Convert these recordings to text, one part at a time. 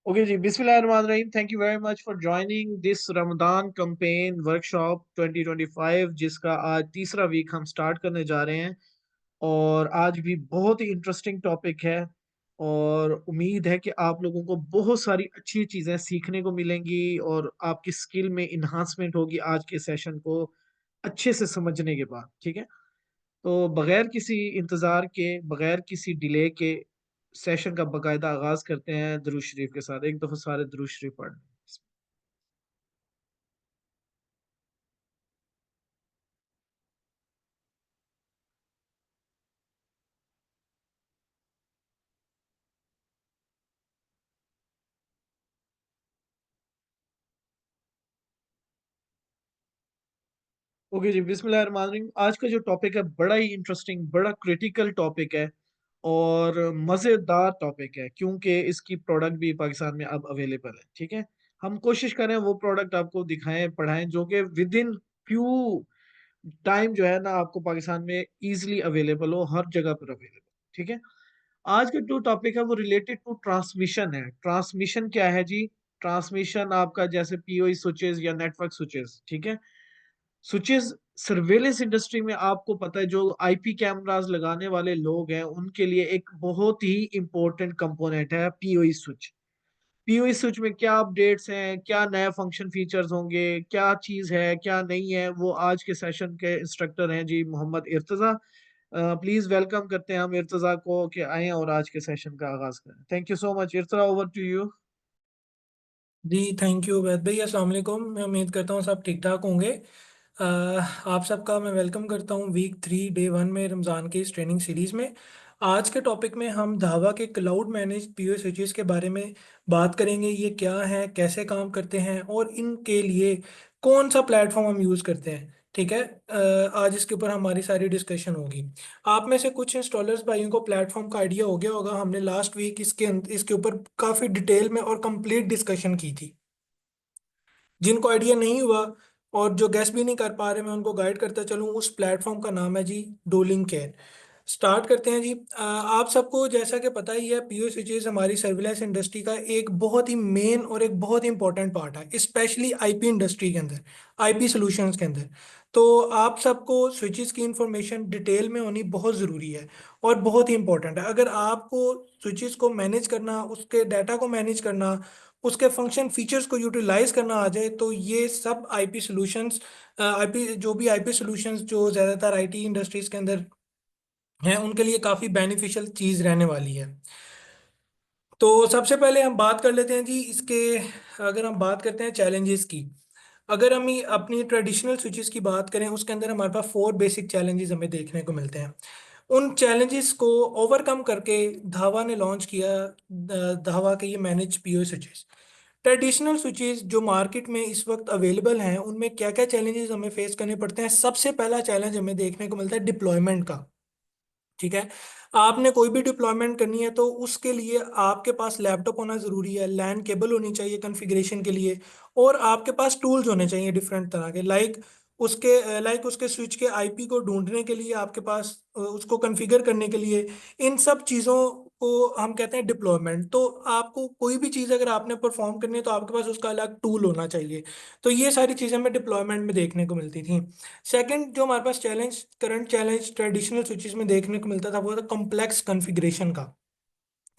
Okay जी, बिस्मिल्लाहिर्रहमानिर्रहीम। Thank you very much for joining this Ramadan campaign workshop 2025 जिसका आज तीसरा वीक हम स्टार्ट करने जा रहे हैं। और आज भी बहुत ही इंटरेस्टिंग टॉपिक है और उम्मीद है कि आप लोगों को बहुत सारी अच्छी चीज़ें सीखने को मिलेंगी और आपकी स्किल में इन्हांसमेंट होगी आज के सेशन को अच्छे से समझने के बाद। ठीक है, तो बगैर किसी इंतज़ार के, बगैर किसी डिले के सेशन का बाकायदा आगाज करते हैं दुरूद शरीफ के साथ। एक दफा सारे दुरूद शरीफ पढ़ लें। ओके जी, बिस्मिल्लाहिर्रहमानिर्रहीम। आज का जो टॉपिक है बड़ा ही इंटरेस्टिंग, बड़ा क्रिटिकल टॉपिक है और मज़ेदार टॉपिक है क्योंकि इसकी प्रोडक्ट भी पाकिस्तान में अब अवेलेबल है। ठीक है, हम कोशिश करें वो प्रोडक्ट आपको दिखाएं, पढ़ाएं जो कि विद इन फ्यू टाइम जो है ना आपको पाकिस्तान में इजीली अवेलेबल हो, हर जगह पर अवेलेबल। ठीक है, आज का जो टॉपिक है वो रिलेटेड टू ट्रांसमिशन है। ट्रांसमिशन क्या है जी? ट्रांसमिशन आपका जैसे पीओई स्विचेस या नेटवर्क स्विचेस। ठीक है, स्विचेस सर्वेलेंस इंडस्ट्री में आपको पता है जो आईपी कैमरास लगाने वाले लोग हैं उनके लिए एक बहुत ही इंपॉर्टेंट कंपोनेंट है पीओई स्विच। पीओई स्विच में क्या अपडेट्स हैं, क्या नए फंक्शन फीचर्स होंगे, क्या चीज है क्या नहीं है, वो आज के सेशन के इंस्ट्रक्टर हैं जी मोहम्मद इर्तजा। प्लीज वेलकम करते हैं हम इर्तजा को कि आए और आज के सेशन का आगाज करें। Thank you so much Irtaza, over to you. जी थैंक यू वैद भाई। अस्सलाम वालेकुम। मैं उम्मीद करता हूँ सब ठीक ठाक होंगे। आप सबका मैं वेलकम करता हूँ वीक 3 डे 1 में रमज़ान की इस ट्रेनिंग सीरीज़ में। आज के टॉपिक में हम धावा के क्लाउड मैनेज पीओ स्विचेस के बारे में बात करेंगे। ये क्या है, कैसे काम करते हैं और इनके लिए कौन सा प्लेटफॉर्म हम यूज़ करते हैं। ठीक है। आज इसके ऊपर हमारी सारी डिस्कशन होगी। आप में से कुछ इंस्टॉलर्स भाइयों को प्लेटफॉर्म का आइडिया हो गया होगा। हमने लास्ट वीक इसके ऊपर काफ़ी डिटेल में और कंप्लीट डिस्कशन की थी। जिनको आइडिया नहीं हुआ और जो गैस भी नहीं कर पा रहे, मैं उनको गाइड करता चलूँ। उस प्लेटफॉर्म का नाम है जी डोलिंग केयर। स्टार्ट करते हैं जी। आप सबको जैसा कि पता ही है, पीओ स्विचेस हमारी सर्विलेंस इंडस्ट्री का एक बहुत ही मेन और एक बहुत ही इंपॉर्टेंट पार्ट है, स्पेशली आईपी इंडस्ट्री के अंदर, आईपी सॉल्यूशंस के अंदर। तो आप सबको स्विचेस की इंफॉर्मेशन डिटेल में होनी बहुत ज़रूरी है और बहुत ही इंपॉर्टेंट है। अगर आपको स्विचेस को मैनेज करना, उसके डाटा को मैनेज करना, उसके फंक्शन फीचर्स को यूटिलाइज करना आ जाए, तो ये सब आईपी सॉल्यूशंस, आईपी जो भी आईपी सॉल्यूशंस जो ज़्यादातर आईटी इंडस्ट्रीज के अंदर हैं, उनके लिए काफ़ी बेनिफिशियल चीज़ रहने वाली है। तो सबसे पहले हम बात कर लेते हैं जी इसके। अगर हम बात करते हैं चैलेंजेस की, अगर हम अपनी ट्रेडिशनल स्विचेस की बात करें, उसके अंदर हमारे पास 4 बेसिक चैलेंजेस हमें देखने को मिलते हैं। उन चैलेंजेस को ओवरकम करके धावा ने लॉन्च किया धावा के ये manage PO switches. Traditional switches जो मार्केट में इस वक्त अवेलेबल हैं, उनमें क्या क्या चैलेंजेस हमें फेस करने पड़ते हैं। सबसे पहला चैलेंज हमें देखने को मिलता है डिप्लॉयमेंट का। ठीक है। आपने कोई भी डिप्लॉयमेंट करनी है तो उसके लिए आपके पास लैपटॉप होना जरूरी है, लैन केबल होनी चाहिए कॉन्फ़िगरेशन के लिए, और आपके पास टूल्स होने चाहिए डिफरेंट तरह के, लाइक उसके स्विच के आईपी को ढूंढने के लिए आपके पास, उसको कॉन्फ़िगर करने के लिए। इन सब चीज़ों को हम कहते हैं डिप्लॉयमेंट। तो आपको कोई भी चीज़ अगर आपने परफॉर्म करनी है तो आपके पास उसका अलग टूल होना चाहिए। तो ये सारी चीज़ें हमें डिप्लॉयमेंट में देखने को मिलती थी। सेकंड जो हमारे पास करंट चैलेंज ट्रेडिशनल स्विचेस में देखने को मिलता था, वो था कॉम्प्लेक्स कॉन्फ़िगरेशन का।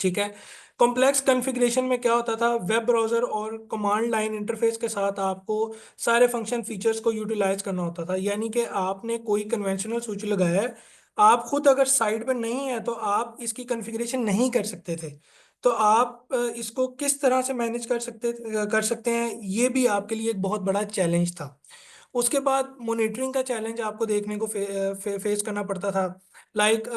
ठीक है। कॉम्प्लेक्स कॉन्फ़िगरेशन में क्या होता था, वेब ब्राउजर और कमांड लाइन इंटरफेस के साथ आपको सारे फंक्शन फीचर्स को यूटिलाइज करना होता था। यानी कि आपने कोई कन्वेंशनल स्विच लगाया है, आप खुद अगर साइट पर नहीं है तो आप इसकी कॉन्फ़िगरेशन नहीं कर सकते थे। तो आप इसको किस तरह से मैनेज कर सकते हैं, ये भी आपके लिए एक बहुत बड़ा चैलेंज था। उसके बाद मॉनिटरिंग का चैलेंज आपको देखने को फेस करना पड़ता था। लाइक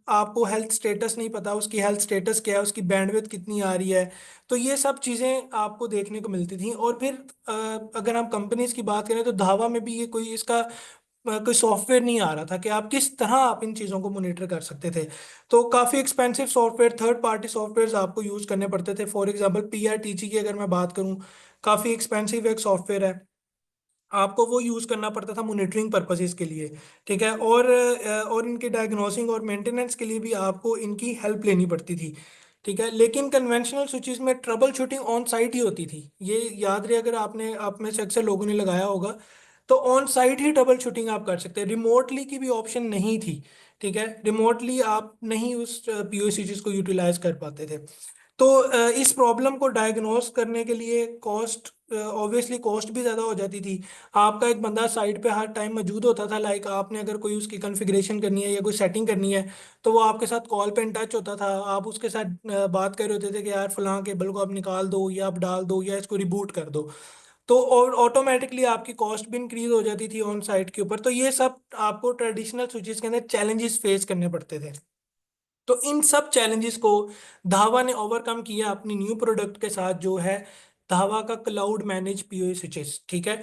आपको हेल्थ स्टेटस नहीं पता, उसकी हेल्थ स्टेटस क्या है, उसकी बैंडविड्थ कितनी आ रही है। तो ये सब चीज़ें आपको देखने को मिलती थी। और फिर अगर हम कंपनीज की बात करें तो धावा में भी ये कोई इसका कोई सॉफ्टवेयर नहीं आ रहा था कि आप किस तरह आप इन चीज़ों को मॉनिटर कर सकते थे। तो काफ़ी expensive software, third party software आपको यूज़ करने पड़ते थे। फॉर एग्जांपल पीआरटीजी की अगर मैं बात करूँ, काफ़ी एक्सपेंसिव एक सॉफ्टवेयर है, आपको वो यूज़ करना पड़ता था मॉनिटरिंग पर्पसेस के लिए। ठीक है। और इनके डायग्नोसिंग और मेंटेनेंस के लिए भी आपको इनकी हेल्प लेनी पड़ती थी। ठीक है, लेकिन कन्वेंशनल स्विचेस में ट्रबल शूटिंग ऑन साइट ही होती थी। ये याद रहे, अगर आपने, आप में से अक्सर लोगों ने लगाया होगा, तो on site he trouble shooting आप कर सकते हैं, रिमोटली की भी ऑप्शन नहीं थी। ठीक है, रिमोटली आप नहीं उस पीओ स्विचेस को यूटिलाइज कर पाते थे। तो इस प्रॉब्लम को डायग्नोस करने के लिए कॉस्ट, ऑब्वियसली कॉस्ट भी ज़्यादा हो जाती थी। आपका एक बंदा साइट पे हर टाइम मौजूद होता था, लाइक आपने अगर कोई उसकी कॉन्फ़िगरेशन करनी है या कोई सेटिंग करनी है, तो वो आपके साथ कॉल पे इन टच होता था। आप उसके साथ बात कर रहे होते थे कि यार फलां केबल को आप निकाल दो या आप डाल दो या इसको रिबूट कर दो। तो और ऑटोमेटिकली आपकी कॉस्ट भी इंक्रीज हो जाती थी ऑन साइट के ऊपर। तो ये सब आपको ट्रेडिशनल स्विचेस के अंदर चैलेंजेस फेस करने पड़ते थे। तो इन सब चैलेंजेस को धावा ने ओवरकम किया अपनी न्यू प्रोडक्ट के साथ, जो है धावा का क्लाउड मैनेज पीओए स्विचेस। ठीक है,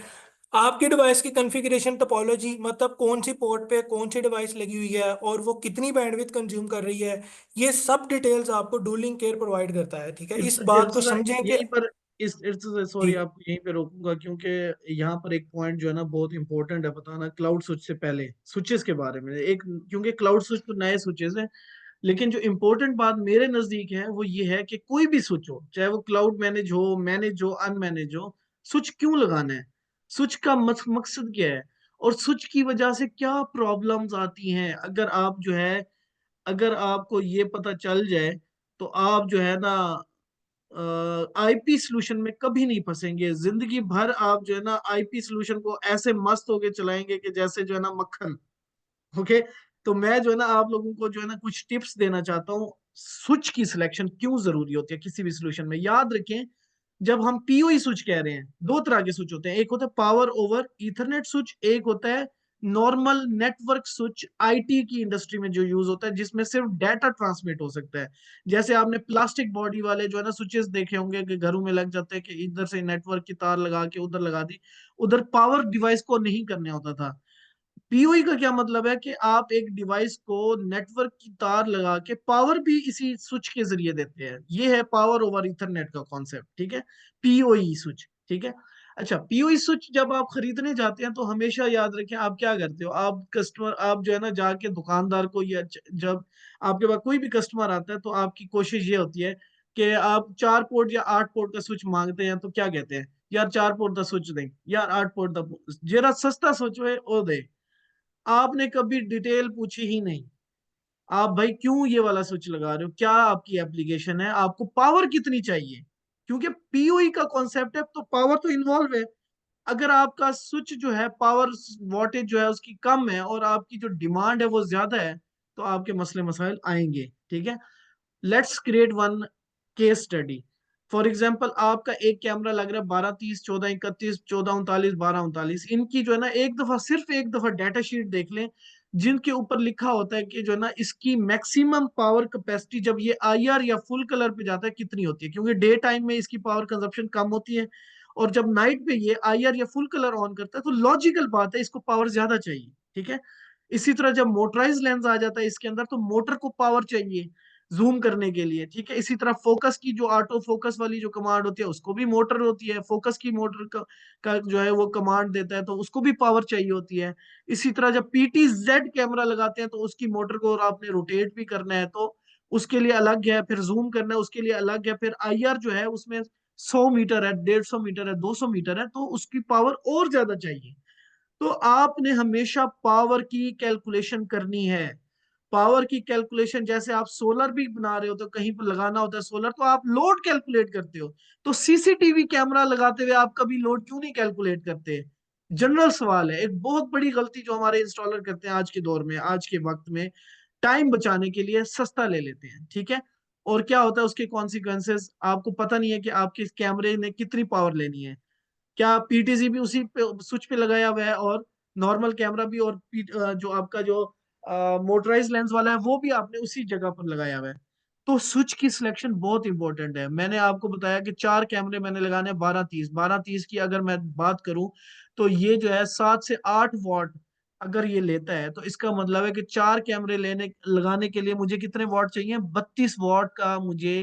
आपके डिवाइस की कॉन्फ़िगरेशन टोपोलॉजी, मतलब कौन सी पोर्ट पे कौन सी डिवाइस लगी हुई है और वो कितनी बैंडविड्थ कंज्यूम कर रही है, ये सब डिटेल्स आपको डूलिंग केयर प्रोवाइड करता है। ठीक है, इस बात को इर्तजा समझें कि यहीं पर इस इर्तजा जी सॉरी आपको यहीं पे रोकूंगा, क्योंकि यहाँ पर एक पॉइंट जो है ना बहुत इंपॉर्टेंट है बताना क्लाउड स्विच से पहले, स्विचेस के बारे में एक, क्योंकि क्लाउड स्विच तो नए स्विचेस हैं। लेकिन जो इंपॉर्टेंट बात मेरे नजदीक है वो ये है कि कोई भी स्विच हो, चाहे वो क्लाउड मैनेज हो अनमैनेज हो, स्विच क्यों लगाना है, स्विच का मकसद क्या है, और स्विच की वजह से क्या प्रॉब्लम्स आती हैं। अगर आप जो है, अगर आपको ये पता चल जाए तो आप जो है ना आईपी सोल्यूशन में कभी नहीं फंसेंगे। जिंदगी भर आप जो है ना आईपी सोल्यूशन को ऐसे मस्त होके चलाएंगे कि जैसे जो है ना मक्खन। ओके, तो मैं जो है ना आप लोगों को जो है ना कुछ टिप्स देना चाहता हूँ। स्विच की सिलेक्शन क्यों जरूरी होती है किसी भी सोल्यूशन में, याद रखें। जब हम पीओई स्विच कह रहे हैं, दो तरह के स्विच होते हैं, एक होता है पावर ओवर ईथरनेट स्विच, एक होता है नॉर्मल नेटवर्क स्विच, आईटी की इंडस्ट्री में जो यूज होता है, जिसमें सिर्फ डाटा ट्रांसमिट हो सकता है। जैसे आपने प्लास्टिक बॉडी वाले जो है ना स्विचेस देखे होंगे कि घरों में लग जाते हैं, कि इधर से नेटवर्क की तार लगा के उधर लगा दी, उधर पावर डिवाइस को नहीं करने होता था। पीओई का क्या मतलब है कि आप एक डिवाइस को नेटवर्क की तार लगा के पावर भी इसी स्विच के जरिए देते हैं। ये है पावर ओवर इथरनेट का कॉन्सेप्ट। ठीक है, पीओई स्विच। ठीक है, अच्छा, पीओई स्विच जब आप खरीदने जाते हैं तो हमेशा याद रखें आप क्या करते हो, आप कस्टमर, आप जो है ना जाके दुकानदार को, या जब आपके पास कोई भी कस्टमर आता है तो आपकी कोशिश ये होती है कि आप 4 पोर्ट या 8 पोर्ट का स्विच मांगते हैं, तो क्या कहते हैं, यार 4 पोर्ट का स्विच दें, यार 8 पोर्ट का, जरा सस्ता स्विच है वो दे। आपने कभी डिटेल पूछी ही नहीं, आप भाई क्यों ये वाला स्विच लगा रहे हो, क्या आपकी एप्लीकेशन है, आपको पावर कितनी चाहिए, क्योंकि पीओई का कॉन्सेप्ट है तो पावर तो इन्वॉल्व है। अगर आपका स्विच जो है पावर वोल्टेज जो है उसकी कम है और आपकी जो डिमांड है वो ज्यादा है, तो आपके मसले मसाइल आएंगे। ठीक है, let's create one case study. For example, आपका एक कैमरा लग रहा है 12 30 14 31 14 39 12 39, इनकी जो है ना एक दफा, सिर्फ एक दफा डाटा शीट देख लें, जिनके ऊपर लिखा होता है कि जो है ना इसकी मैक्सिमम पावर कैपेसिटी जब ये आईआर या फुल कलर पे जाता है कितनी होती है, क्योंकि डे टाइम में इसकी पावर कंजप्शन कम होती है, और जब नाइट पे ये आईआर या फुल कलर ऑन करता है तो लॉजिकल बात है इसको पावर ज्यादा चाहिए। ठीक है, इसी तरह जब मोटराइज लेंस आ जाता है इसके अंदर तो मोटर को पावर चाहिए जूम करने के लिए। ठीक है, इसी तरह फोकस की जो ऑटो फोकस वाली जो कमांड होती है उसको भी मोटर होती है, फोकस की मोटर का जो है वो कमांड देता है तो उसको भी पावर चाहिए होती है। इसी तरह जब पीटी जेड कैमरा लगाते हैं तो उसकी मोटर को और आपने रोटेट भी करना है तो उसके लिए अलग है, फिर जूम करना है उसके लिए अलग है, फिर आईआर जो है उसमें 100 मीटर है, 150 मीटर है, 200 मीटर है, तो उसकी पावर और ज्यादा चाहिए। तो आपने हमेशा पावर की कैलकुलेशन करनी है। पावर की कैलकुलेशन, जैसे आप सोलर भी बना रहे हो तो कहीं पर लगाना होता है सोलर, तो आप लोड कैलकुलेट करते हो, तो सीसीटीवी कैमरा लगाते हुए आप कभी लोड क्यों नहीं कैलकुलेट करते। जनरल सवाल है। एक बहुत बड़ी गलती जो हमारे इंस्टॉलर करते हैं आज के दौर में, आज के वक्त में, टाइम बचाने के लिए सस्ता ले लेते हैं। ठीक है, और क्या होता है उसके कॉन्सिक्वेंसेस, आपको पता नहीं है कि आपके कैमरे ने कितनी पावर लेनी है। क्या पीटीजी भी उसी पे स्विच पे लगाया हुआ है, और नॉर्मल कैमरा भी, और जो आपका जो मोटराइज लेंस वाला है वो भी आपने उसी जगह पर लगाया हुआ है। तो स्विच की सिलेक्शन बहुत इंपॉर्टेंट है। मैंने आपको बताया कि 4 कैमरे मैंने लगाने 12 30 की अगर मैं बात करूं, तो ये जो है 7 से 8 वॉट अगर ये लेता है, तो इसका मतलब है कि 4 कैमरे लेने लगाने के लिए मुझे कितने वॉट चाहिए, 32 वॉट का मुझे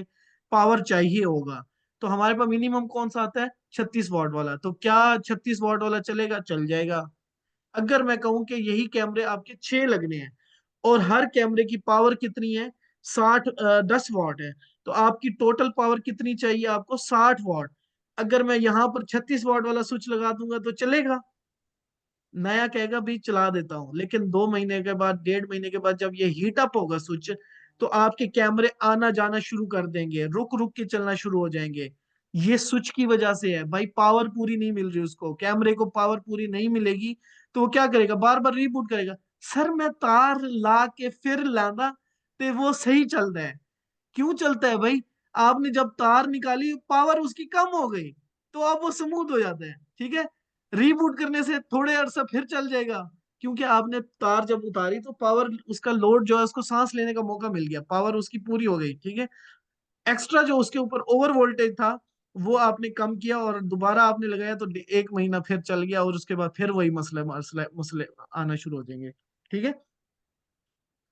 पावर चाहिए होगा। तो हमारे पास मिनिमम कौन सा आता है, 36 वॉट वाला। तो क्या 36 वॉट वाला चलेगा, चल जाएगा। अगर मैं कहूं कि यही कैमरे आपके 6 लगने हैं और हर कैमरे की पावर कितनी है, 10 वॉट है, तो आपकी टोटल पावर कितनी चाहिए आपको? 60 वॉट। अगर मैं यहाँ पर 36 वॉट वाला स्विच लगा दूंगा तो चलेगा? नया कहेगा भी चला देता हूँ, लेकिन 2 महीने के बाद, 1.5 महीने के बाद जब ये हीट अप होगा स्विच, तो आपके कैमरे आना जाना शुरू कर देंगे, रुक रुक के चलना शुरू हो जाएंगे। ये स्विच की वजह से है भाई, पावर पूरी नहीं मिल रही उसको, कैमरे को पावर पूरी नहीं मिलेगी, तो वो क्या करेगा? बार बार रीबूट करेगा। सर मैं तार ला के फिर लाना, तो वो सही चल रहा है। क्यों चलता है भाई? आपने जब तार निकाली, पावर उसकी कम हो गई, तो अब वो स्मूथ हो जाता है, ठीक है। रीबूट करने से थोड़े अरसा फिर चल जाएगा, क्योंकि आपने तार जब उतारी तो पावर, उसका लोड जो है उसको सांस लेने का मौका मिल गया, पावर उसकी पूरी हो गई, ठीक है। एक्स्ट्रा जो उसके ऊपर ओवर वोल्टेज था, वो आपने कम किया और दोबारा आपने लगाया, तो 1 महीना फिर चल गया, और उसके बाद फिर वही मसले मसले मसले आना शुरू हो जाएंगे, ठीक है।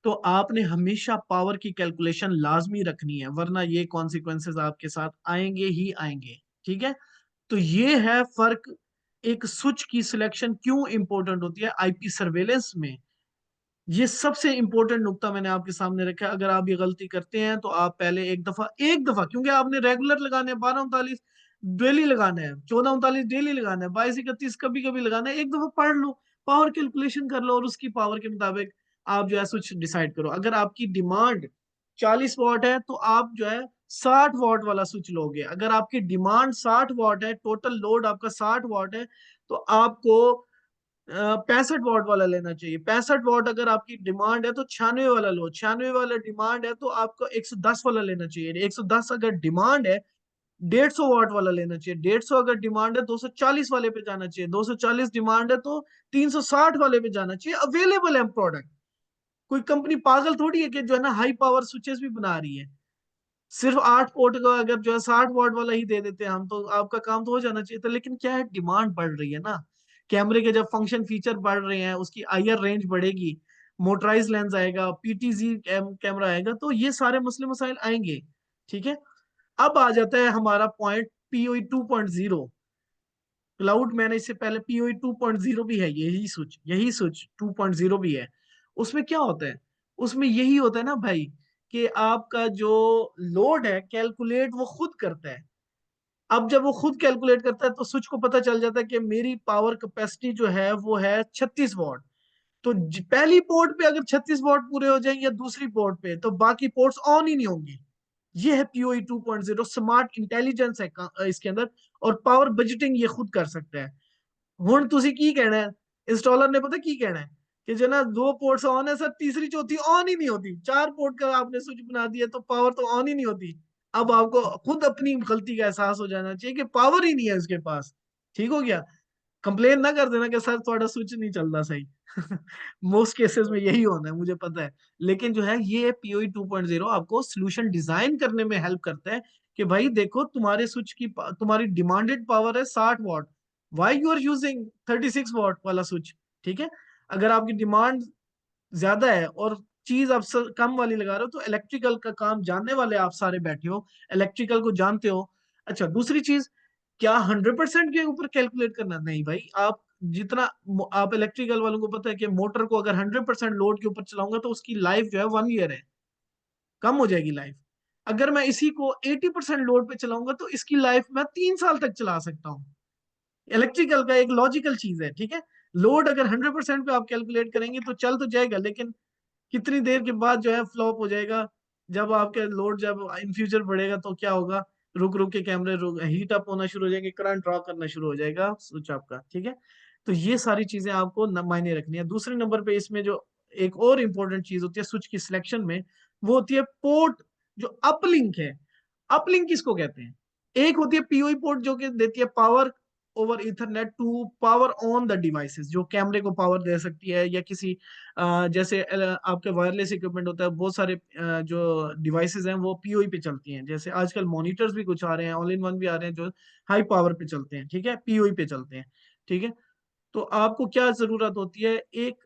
तो आपने हमेशा पावर की कैलकुलेशन लाजमी रखनी है, वरना ये कॉन्सिक्वेंसेस आपके साथ आएंगे ही आएंगे, ठीक है। तो ये है फर्क। एक स्विच की सिलेक्शन क्यों इंपॉर्टेंट होती है आईपी सर्वेलेंस में, ये सबसे इंपॉर्टेंट नुक्ता मैंने आपके सामने रखा है। अगर आप ये गलती करते हैं तो आप पहले एक दफा क्योंकि आपने रेगुलर लगाने हैं, 12 39 डेली लगाना है, 14 39 डेली लगाना है, 22 31 कभी कभी लगाना है, एक दफा पढ़ लो, पावर कैलकुलेशन कर लो, और उसकी पावर के मुताबिक आप जो है स्विच डिसाइड करो। अगर आपकी डिमांड 40 वॉट है तो आप जो है 60 वॉट वाला स्विच लोगे। अगर आपकी डिमांड 60 वॉट है, टोटल लोड आपका 60 वॉट है, तो आपको 65 वॉट वाला लेना चाहिए। 65 वॉट अगर आपकी डिमांड है तो 96 वाला लो। 96 वाला डिमांड है तो आपको 110 वाला लेना चाहिए। 110 अगर डिमांड है, 150 वॉट वाला लेना चाहिए। 150 अगर डिमांड है, 240 वाले पे जाना चाहिए। 240 डिमांड है तो 360 वाले पे जाना चाहिए। अवेलेबल है प्रोडक्ट, कोई कंपनी पागल थोड़ी है कि जो है ना हाई पावर स्विचेस भी बना रही है। सिर्फ 8 पोर्ट का अगर जो है 60 वॉट वाला ही दे देते हैं हम, तो आपका काम तो हो जाना चाहिए था। लेकिन क्या है, डिमांड बढ़ रही है ना, कैमरे के जब फंक्शन फीचर बढ़ रहे हैं, उसकी आईआर रेंज बढ़ेगी, मोटराइज लेंस आएगा, पीटीजी कैमरा आएगा, तो ये सारे मसले मसाइल आएंगे, ठीक है। अब आ जाता है हमारा पॉइंट, पीओई 2.0। क्लाउड मैंने इससे पहले पीओई 2.0 भी है, यही स्विच 2.0 भी है। उसमें क्या होता है? उसमें यही होता है ना भाई, कि आपका जो लोड है कैलकुलेट वो खुद करता है। अब जब वो खुद कैलकुलेट करता है तो स्विच को पता चल जाता है कि मेरी पावर कैपेसिटी जो है वो है 36 वॉट। तो पहली पोर्ट पे अगर 36 वॉट पूरे हो जाएंगे, या दूसरी पोर्ट पे, तो बाकी पोर्ट्स ऑन ही नहीं होंगी। ये है पीओई 2.0, स्मार्ट इंटेलिजेंस है इसके अंदर, और पावर बजटिंग ये खुद कर सकता है। ਹੁਣ ਤੁਸੀਂ ਕੀ ਕਹਿਣਾ है, इंस्टॉलर ने पता की कहना है कि जो ना 2 पोर्ट्स ऑन है सर, तीसरी चौथी ऑन ही नहीं होती। 4 पोर्ट का आपने स्विच बना दिया तो पावर तो ऑन ही नहीं होती। अब आपको खुद अपनी गलती का एहसास हो जाना चाहिए कि पावर ही नहीं है उसके पास। ठीक हो गया? कंप्लेन ना कर देना कि सर थोड़ा स्विच नहीं चलता सही। मोस्ट केसेस में यही होना है, मुझे पता है। लेकिन जो है ये पीओई 2.0 आपको सोल्यूशन डिजाइन करने में हेल्प करता है कि भाई देखो, तुम्हारे स्विच की तुम्हारी डिमांडेड पावर है 60 watt, why you are using 36 watt वाला स्विच, ठीक है। अगर आपकी डिमांड ज्यादा है और चीज आप कम वाली लगा रहे हो, तो इलेक्ट्रिकल का काम जानने वाले आप सारे बैठे हो, इलेक्ट्रिकल को जानते हो। अच्छा, दूसरी चीज, क्या 100% के ऊपर कैलकुलेट करना? नहीं भाई, आप जितना, आप इलेक्ट्रिकल वालों को पता है कि मोटर को अगर 100% लोड के ऊपर चलाऊंगा तो उसकी लाइफ जो है 1 ईयर है, कम हो जाएगी लाइफ। अगर मैं इसी को 80% लोड पे चलाऊंगा तो इसकी लाइफ मैं 3 साल तक चला सकता हूँ। इलेक्ट्रिकल का एक लॉजिकल चीज है, ठीक है। लोड अगर 100% पे आप कैलकुलेट करेंगे तो चल तो जाएगा, लेकिन कितनी देर के बाद जो है फ्लॉप हो जाएगा। जब आपके लोड जब इन फ्यूचर बढ़ेगा तो क्या होगा? रुक रुक के कैमरे हीट अप होना शुरू हो जाएंगे, करंट ड्रॉ करना शुरू हो जाएगा स्विच आपका, ठीक है। तो ये सारी चीजें आपको मायने रखनी है। दूसरे नंबर पे इसमें जो एक और इंपॉर्टेंट चीज होती है स्विच की सिलेक्शन में, वो होती है पोर्ट जो अपलिंक है। अपलिंक किसको कहते हैं? एक होती है पीओई पोर्ट जो कि देती है power over Ethernet to power on the devices, जो कैमरे को पावर दे सकती है, या किसी जैसे आपके वायरलेस इक्विपमेंट होता है, बहुत सारे जो डिवाइसेस हैं वो पीओई पे चलती हैं। जैसे आजकल मॉनिटर्स भी कुछ आ रहे हैं, ऑल इन वन भी आ रहे हैं जो हाई पावर पे चलते हैं, ठीक है, पीओई पे चलते हैं, ठीक है। तो आपको क्या जरूरत होती है? एक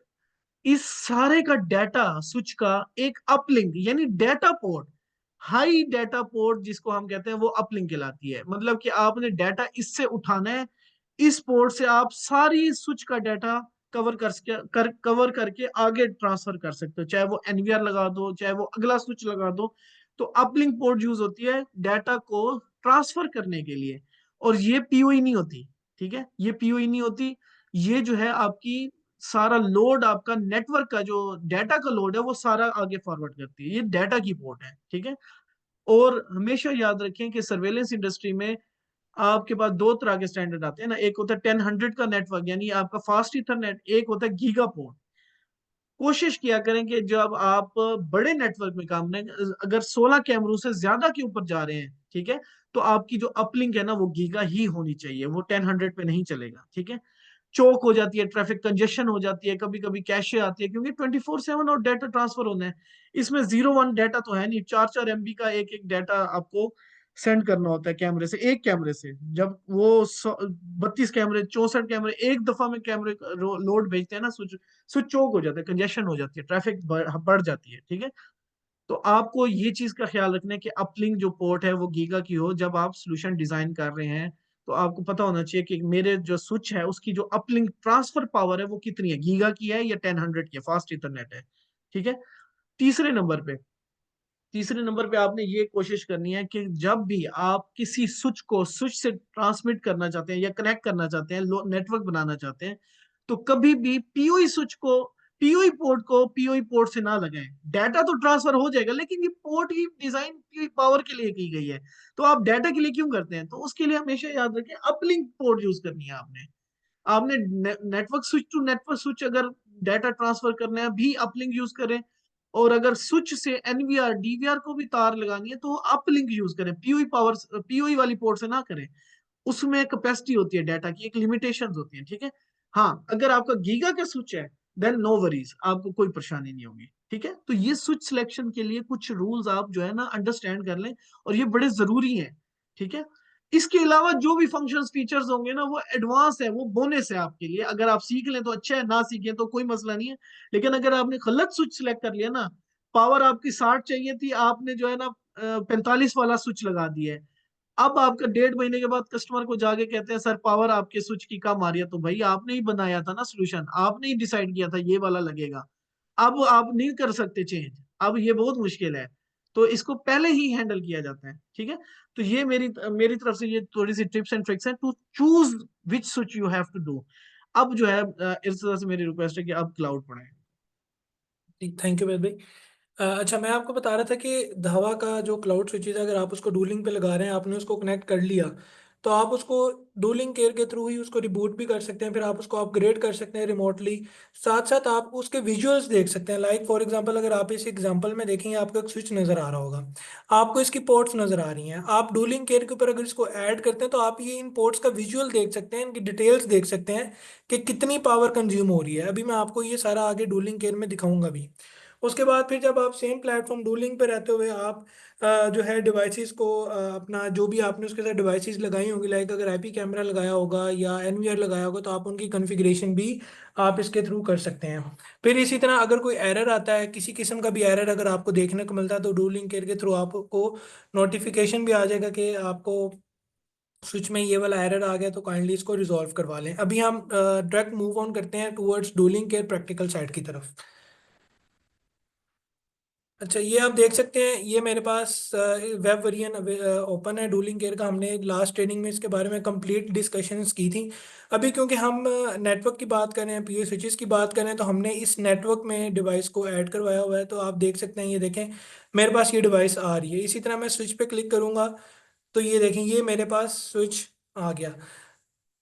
इस सारे का डाटा स्विच का एक अपलिंक, यानी data port, high data port जिसको हम कहते हैं, वो अपलिंक कहलाती है। मतलब कि आपने डाटा इससे उठाना है, इस पोर्ट से आप सारी स्विच का डाटा कवर करके आगे ट्रांसफर कर सकते हो, चाहे वो एनवीआर लगा दो, चाहे वो अगला स्विच लगा दो। तो अपलिंक पोर्ट यूज होती है डाटा को ट्रांसफर करने के लिए, और ये पीओई नहीं होती। ठीक है, ये पीओई नहीं होती। ये जो है आपकी सारा लोड, आपका नेटवर्क का जो डाटा का लोड है वो सारा आगे फॉरवर्ड करती है, ये डाटा की पोर्ट है। ठीक है, और हमेशा याद रखें कि सर्वेलेंस इंडस्ट्री में आपके पास दो तरह के स्टैंडर्ड आते हैं ना, एक होता है 10 100 का नेटवर्क यानी आपका फास्ट ईथरनेट, एक होता है गीगा पोर्ट। कोशिश किया करें कि जब आप बड़े नेटवर्क में काम करें, अगर 16 कैमरों से ज्यादा के ऊपर जा रहे हैं, ठीक है, तो आपकी जो अपलिंक है ना वो गीगा ही होनी चाहिए, वो 10 100 पे नहीं चलेगा। ठीक है, चोक हो जाती है, ट्रैफिक कंजेशन हो जाती है, कभी कभी कैशे आती है, क्योंकि 24/7 और डाटा ट्रांसफर होना है। इसमें 0 1 डाटा तो है नहीं, 4 4 MB का एक एक डाटा आपको सेंड करना होता है कैमरे से, एक कैमरे से। जब वो 32 कैमरे, 64 कैमरे एक दफा में कैमरे लोड भेजते हैं ना, स्विच स्विच चोक हो जाता है, कंजेशन हो जाती है, ट्रैफिक बढ़ जाती है। ठीक है, तो आपको ये चीज का ख्याल रखना है कि अपलिंक जो पोर्ट है वो गीगा की हो। जब आप सोल्यूशन डिजाइन कर रहे हैं तो आपको पता होना चाहिए कि मेरे जो स्विच है उसकी जो अपलिंक ट्रांसफर पावर है वो कितनी है, गीगा की है या 10 100 की है, फास्ट इंटरनेट है। ठीक है, तीसरे नंबर पे तीसरे नंबर पे आपने ये कोशिश करनी है कि जब भी आप किसी स्विच को स्विच से ट्रांसमिट करना चाहते हैं या कनेक्ट करना चाहते हैं, नेटवर्क बनाना चाहते हैं, तो कभी भी पीओई स्विच को, पीओई पोर्ट को पीओई पोर्ट से ना लगाएं। डाटा तो ट्रांसफर हो जाएगा, लेकिन ये पोर्ट की डिजाइन पीओई पावर के लिए की गई है, तो आप डाटा के लिए क्यों करते हैं? तो उसके लिए हमेशा याद रखें अपलिंक पोर्ट यूज करनी है आपने। आपने network switch to network switch अगर डाटा ट्रांसफर करना है भी अपलिंक यूज करें, और अगर स्विच से एनवीआर डीवीआर को भी तार लगानी है तो अपलिंक यूज करें, पीओई पावर पीओई वाली पोर्ट से ना करें। उसमें कैपेसिटी होती है डाटा की, एक लिमिटेशंस होती है। ठीक है, हाँ अगर आपका गीगा का स्विच है देन नो वरीज, आपको कोई परेशानी नहीं होगी। ठीक है, तो ये स्विच सिलेक्शन के लिए कुछ रूल्स आप जो है ना अंडरस्टैंड कर लें, और ये बड़े जरूरी हैं। ठीक है, इसके अलावा जो भी फंक्शंस फीचर्स होंगे ना वो एडवांस है, वो बोनस है आपके लिए। अगर आप सीख लें तो अच्छा है, ना सीखें तो कोई मसला नहीं है। लेकिन अगर आपने गलत स्विच सिलेक्ट कर लिया ना, पावर आपकी 60 चाहिए थी, आपने जो है ना 45 वाला स्विच लगा दिया है, अब आपका 1.5 महीने के बाद कस्टमर को जाके कहते हैं सर पावर आपके स्विच की कम आ रही है, तो भाई आपने ही बनाया था ना सोल्यूशन, आपने ही डिसाइड किया था ये वाला लगेगा। अब आप नहीं कर सकते चेंज, अब ये बहुत मुश्किल है। तो इसको पहले ही हैंडल किया जाता है। ठीक है, तो ये मेरी मेरी तरफ से ये थोड़ी सी टिप्स एंड ट्रिक्स हैं to choose which switch you have to do. अब जो है इस तरह से मेरी रिक्वेस्ट है कि अब क्लाउड पढ़ें। थैंक यू वैद भाई। अच्छा, मैं आपको बता रहा था कि धावा का जो क्लाउड स्विचेज है, अगर आप उसको डूलिंग पे लगा रहे हैं, आपने उसको कनेक्ट कर लिया, तो आप उसको डूलिंग केयर के थ्रू ही उसको रिबूट भी कर सकते हैं, फिर आप उसको अपग्रेड कर सकते हैं रिमोटली। साथ साथ आप उसके विजुअल्स देख सकते हैं। लाइक फॉर एग्जांपल, अगर आप इस एग्जांपल में देखेंगे, आपको एक स्विच नज़र आ रहा होगा, आपको इसकी पोर्ट्स नज़र आ रही हैं। आप डूलिंग केयर के ऊपर अगर इसको ऐड करते हैं तो आप ये इन पोर्ट्स का विजुअल देख सकते हैं, इनकी डिटेल्स देख सकते हैं कि कितनी पावर कंज्यूम हो रही है। अभी मैं आपको ये सारा आगे डूलिंग केयर में दिखाऊंगा भी। उसके बाद फिर जब आप सेम प्लेटफॉर्म डूलिंग पे रहते हुए आप जो है डिवाइसेस को अपना जो भी आपने उसके साथ डिवाइसेस लगाई होंगी, लाइक अगर आईपी कैमरा लगाया होगा या एनवीआर लगाया होगा, तो आप उनकी कॉन्फ़िगरेशन भी आप इसके थ्रू कर सकते हैं। फिर इसी तरह अगर कोई एरर आता है, किसी किस्म का भी एरर अगर आपको देखने को मिलता है, तो डूलिंग केयर के थ्रू आपको नोटिफिकेशन भी आ जाएगा कि आपको स्विच में ये वाला एरर आ गया, तो काइंडली इसको रिजॉल्व करवा लें। अभी हम डायरेक्ट मूव ऑन करते हैं टुवर्ड्स डूलिंग केयर प्रैक्टिकल साइड की तरफ। अच्छा, ये आप देख सकते हैं, ये मेरे पास वेब वेरिएंट ओपन है डूलिंग केयर का। हमने लास्ट ट्रेनिंग में इसके बारे में कंप्लीट डिस्कशंस की थी। अभी क्योंकि हम नेटवर्क की बात कर रहे हैं, पीओ स्विचेस की बात कर रहे हैं, तो हमने इस नेटवर्क में डिवाइस को ऐड करवाया हुआ है। तो आप देख सकते हैं, ये देखें, मेरे पास ये डिवाइस आ रही है। इसी तरह मैं स्विच पे क्लिक करूंगा तो ये देखें, ये मेरे पास स्विच आ गया।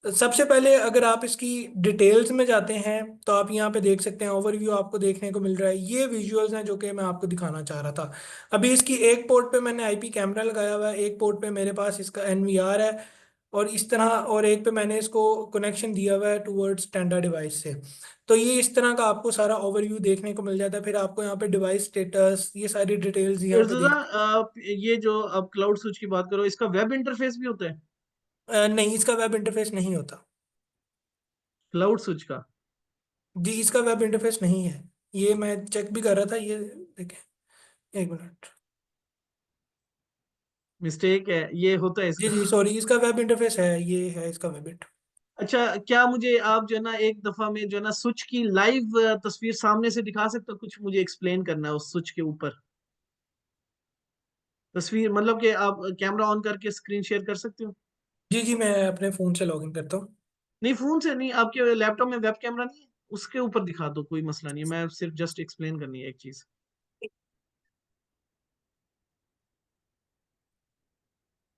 सबसे पहले अगर आप इसकी डिटेल्स में जाते हैं तो आप यहाँ पे देख सकते हैं, ओवरव्यू आपको देखने को मिल रहा है। ये विजुअल्स हैं जो कि मैं आपको दिखाना चाह रहा था। अभी इसकी एक पोर्ट पे मैंने आईपी कैमरा लगाया हुआ है, एक पोर्ट पे मेरे पास इसका एनवीआर है, और इस तरह, और एक पे मैंने इसको कनेक्शन दिया हुआ है टूवर्ड्स टेंडा डिवाइस से। तो ये इस तरह का आपको सारा ओवरव्यू देखने को मिल जाता है। फिर आपको यहाँ पे डिवाइस स्टेटस, ये सारी डिटेल्स यहाँ पे इर्तजा, आप ये जो आप क्लाउड स्विच की बात करो, इसका वेब इंटरफेस भी होता है नहीं, इसका वेब इंटरफेस नहीं होता। क्लाउड स्विच का? जी, इसका वेब इंटरफेस नहीं है। ये मैं चेक भी कर रहा था, ये देखें, एक मिनट। मिस्टेक है, ये होता है जी इसका। जी, सॉरी, इसका वेब इंटरफेस है, ये है इसका वेब इंटरफेस। अच्छा, क्या मुझे आप जो है ना एक दफा में जो है ना स्विच की लाइव तस्वीर सामने से दिखा सकते हो? कुछ मुझे एक्सप्लेन करना है उस स्विच के ऊपर। तस्वीर मतलब कि आप कैमरा ऑन करके स्क्रीन शेयर कर सकते हो? जी जी, मैं अपने फ़ोन से लॉगिन करता हूँ। नहीं, फोन से नहीं, आपके लैपटॉप में वेब कैमरा नहीं है? उसके ऊपर दिखा दो, कोई मसला नहीं है, मैं सिर्फ जस्ट एक्सप्लेन करनी है एक चीज,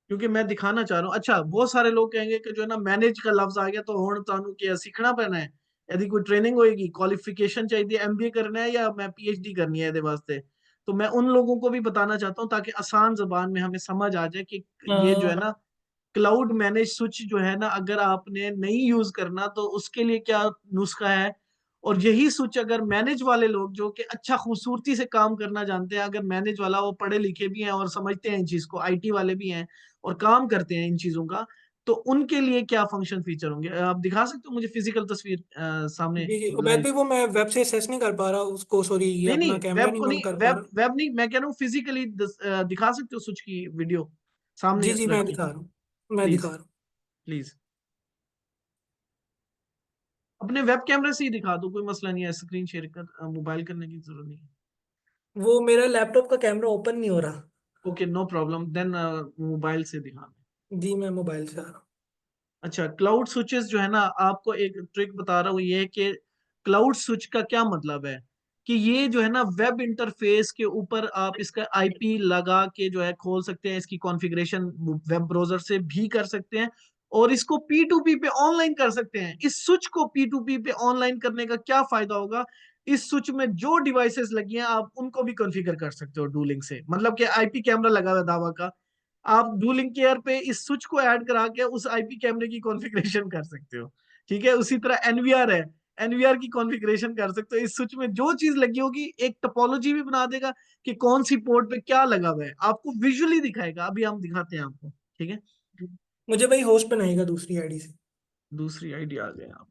क्योंकि मैं दिखाना चाह रहा हूँ। अच्छा, बहुत सारे लोग कहेंगे कि जो है ना मैनेज का लफ्ज आ गया तो हुण तानू क्या सीखना पैना है? यदि कोई ट्रेनिंग होएगी, क्वालिफिकेशन चाहिए, एमबीए करना है या मैं पीएचडी करनी है ਇਹਦੇ वास्ते? तो मैं उन लोगों को भी बताना चाहता हूँ ताकि आसान जबान में हमें समझ आ जाए कि ये जो है हाँ ना क्लाउड मैनेज स्विच जो है ना, अगर आपने नहीं यूज करना तो उसके लिए क्या नुस्खा है। और यही स्विच अगर मैनेज वाले लोग जो कि अच्छा खूबसूरती से काम करना जानते हैं, अगर मैनेज वाला वो पढ़े लिखे भी हैं और समझते हैं इन चीज को, आईटी वाले भी हैं और काम करते हैं इन चीजों का, तो उनके लिए क्या फंक्शन फीचर होंगे? आप दिखा सकते हो मुझे फिजिकल तस्वीर सामने जी जी, उबैद लाइव? भाई वो मैं वेब से एक्सेस नहीं कर पा रहा उसको, सॉरी, ये नहीं नहीं, अपना कैमरा वेब नहीं को ऑन नहीं, कर पा वेब रहा। वेब नहीं, मैं कह रहा हूँ फिजिकली दिखा सकते हो स्विच की वीडियो सामने जी जी, रख मैं के? दिखा रहा हूँ, मैं दिखा प्लीज, रहा हूँ। प्लीज अपने वेब कैमरे से ही दिखा दो, कोई मसला नहीं है, स्क्रीन शेयर कर मोबाइल करने की जरूरत नहीं है। वो मेरा लैपटॉप का कैमरा ओपन नहीं हो रहा। Okay, no problem then, mobile से दिखा दो। जी, मैं मोबाइल से आ रहा अच्छा, क्लाउड स्विचेस जो है ना, आपको एक ट्रिक बता रहा हूँ, ये है कि क्लाउड स्विच का क्या मतलब है कि ये जो है ना वेब इंटरफेस के ऊपर आप इसका आईपी लगा के जो है खोल सकते हैं, इसकी कॉन्फ़िगरेशन वेब ब्राउजर से भी कर सकते हैं और इसको पी टू पी पे ऑनलाइन कर सकते हैं। इस स्विच को पी टू पी पे ऑनलाइन करने का क्या फायदा होगा? इस स्विच में जो डिवाइसेस लगी हैं आप उनको भी कॉन्फ़िगर कर सकते हो डू लिंक से, मतलब कि आईपी कैमरा लगा हुआ है दावा का, आप डू लिंक केयर पे इस स्विच को ऐड करा के उस आईपी कैमरे की कॉन्फ़िगरेशन कर सकते हो। ठीक है, उसी तरह एनवीआर है, एनवीआर की कॉन्फ़िगरेशन कर सकते हो। इस स्विच में जो चीज लगी होगी एक टोपोलॉजी भी बना देगा कि कौन सी पोर्ट पे क्या लगा हुआ है, आपको विजुअली दिखाएगा। अभी हम दिखाते हैं आपको, ठीक है? हूँ। मुझे भाई होस्ट बनाएगा दूसरी आईडी से। दूसरी आईडी आ गए आप,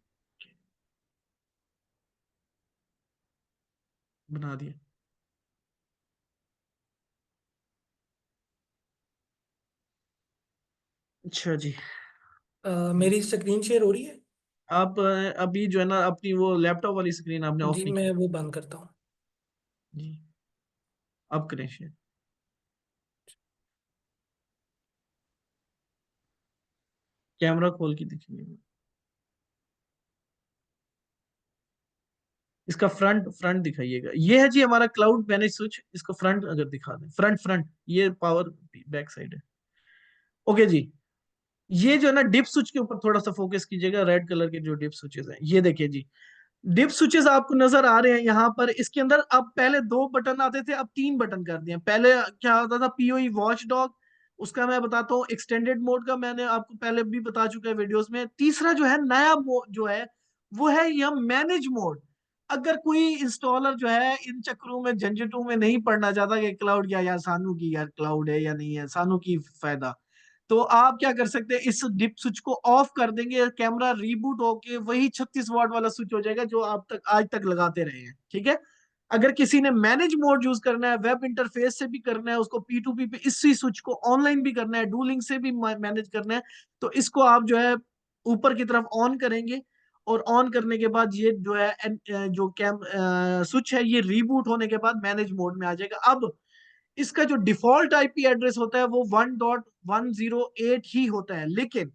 बना दिए। अच्छा जी, मेरी स्क्रीन शेयर हो रही है? आप अभी जो है ना अपनी वो लैपटॉप वाली स्क्रीन आपने ऑफ जी, नहीं मैं की? वो बंद करता हूँ। जी, अब करें शेयर। कैमरा खोल के दिखेंगे, इसका फ्रंट फ्रंट दिखाइएगा। ये है जी हमारा क्लाउड मैनेज स्विच, इसका फ्रंट अगर दिखा दें, फ्रंट फ्रंट, ये पावर बैक साइड है। ओके जी, ये जो है ना डिप स्विच के ऊपर थोड़ा सा फोकस कीजिएगा, रेड कलर के जो डिप स्विचेस हैं, ये देखिए जी, डिप स्विचेस आपको नजर आ रहे हैं यहाँ पर। इसके अंदर अब पहले दो बटन आते थे, अब तीन बटन कर दिए। पहले क्या होता था, पीओई वॉच डॉग, उसका मैं बताता हूँ एक्सटेंडेड मोड का, मैंने आपको पहले भी बता चुका है वीडियोस में। तीसरा जो है नया मोड जो है वो है यह मैनेज मोड। अगर कोई इंस्टॉलर जो है इन चक्करों में झंझटों में नहीं पड़ना चाहता कि क्लाउड क्या यार, सानू की यार क्लाउड है या नहीं है, सानू की फायदा, तो आप क्या कर सकते हैं, इस डिप स्विच को ऑफ कर देंगे, कैमरा रीबूट होके वही 36 वाट वाला स्विच हो जाएगा जो आप तक आज तक लगाते रहे हैं। ठीक है, अगर किसी ने मैनेज मोड यूज करना है, वेब इंटरफेस से भी करना है, उसको पी टू पी पे इसी स्विच को ऑनलाइन भी करना है, डू लिंक से भी मैनेज करना है, तो इसको आप जो है ऊपर की तरफ ऑन करेंगे। और ऑन करने के बाद ये जो है जो कैम स्विच है ये रीबूट होने के बाद मैनेज मोड में आ जाएगा। अब इसका जो डिफॉल्ट आईपी एड्रेस होता है वो 1.108 ही होता है, लेकिन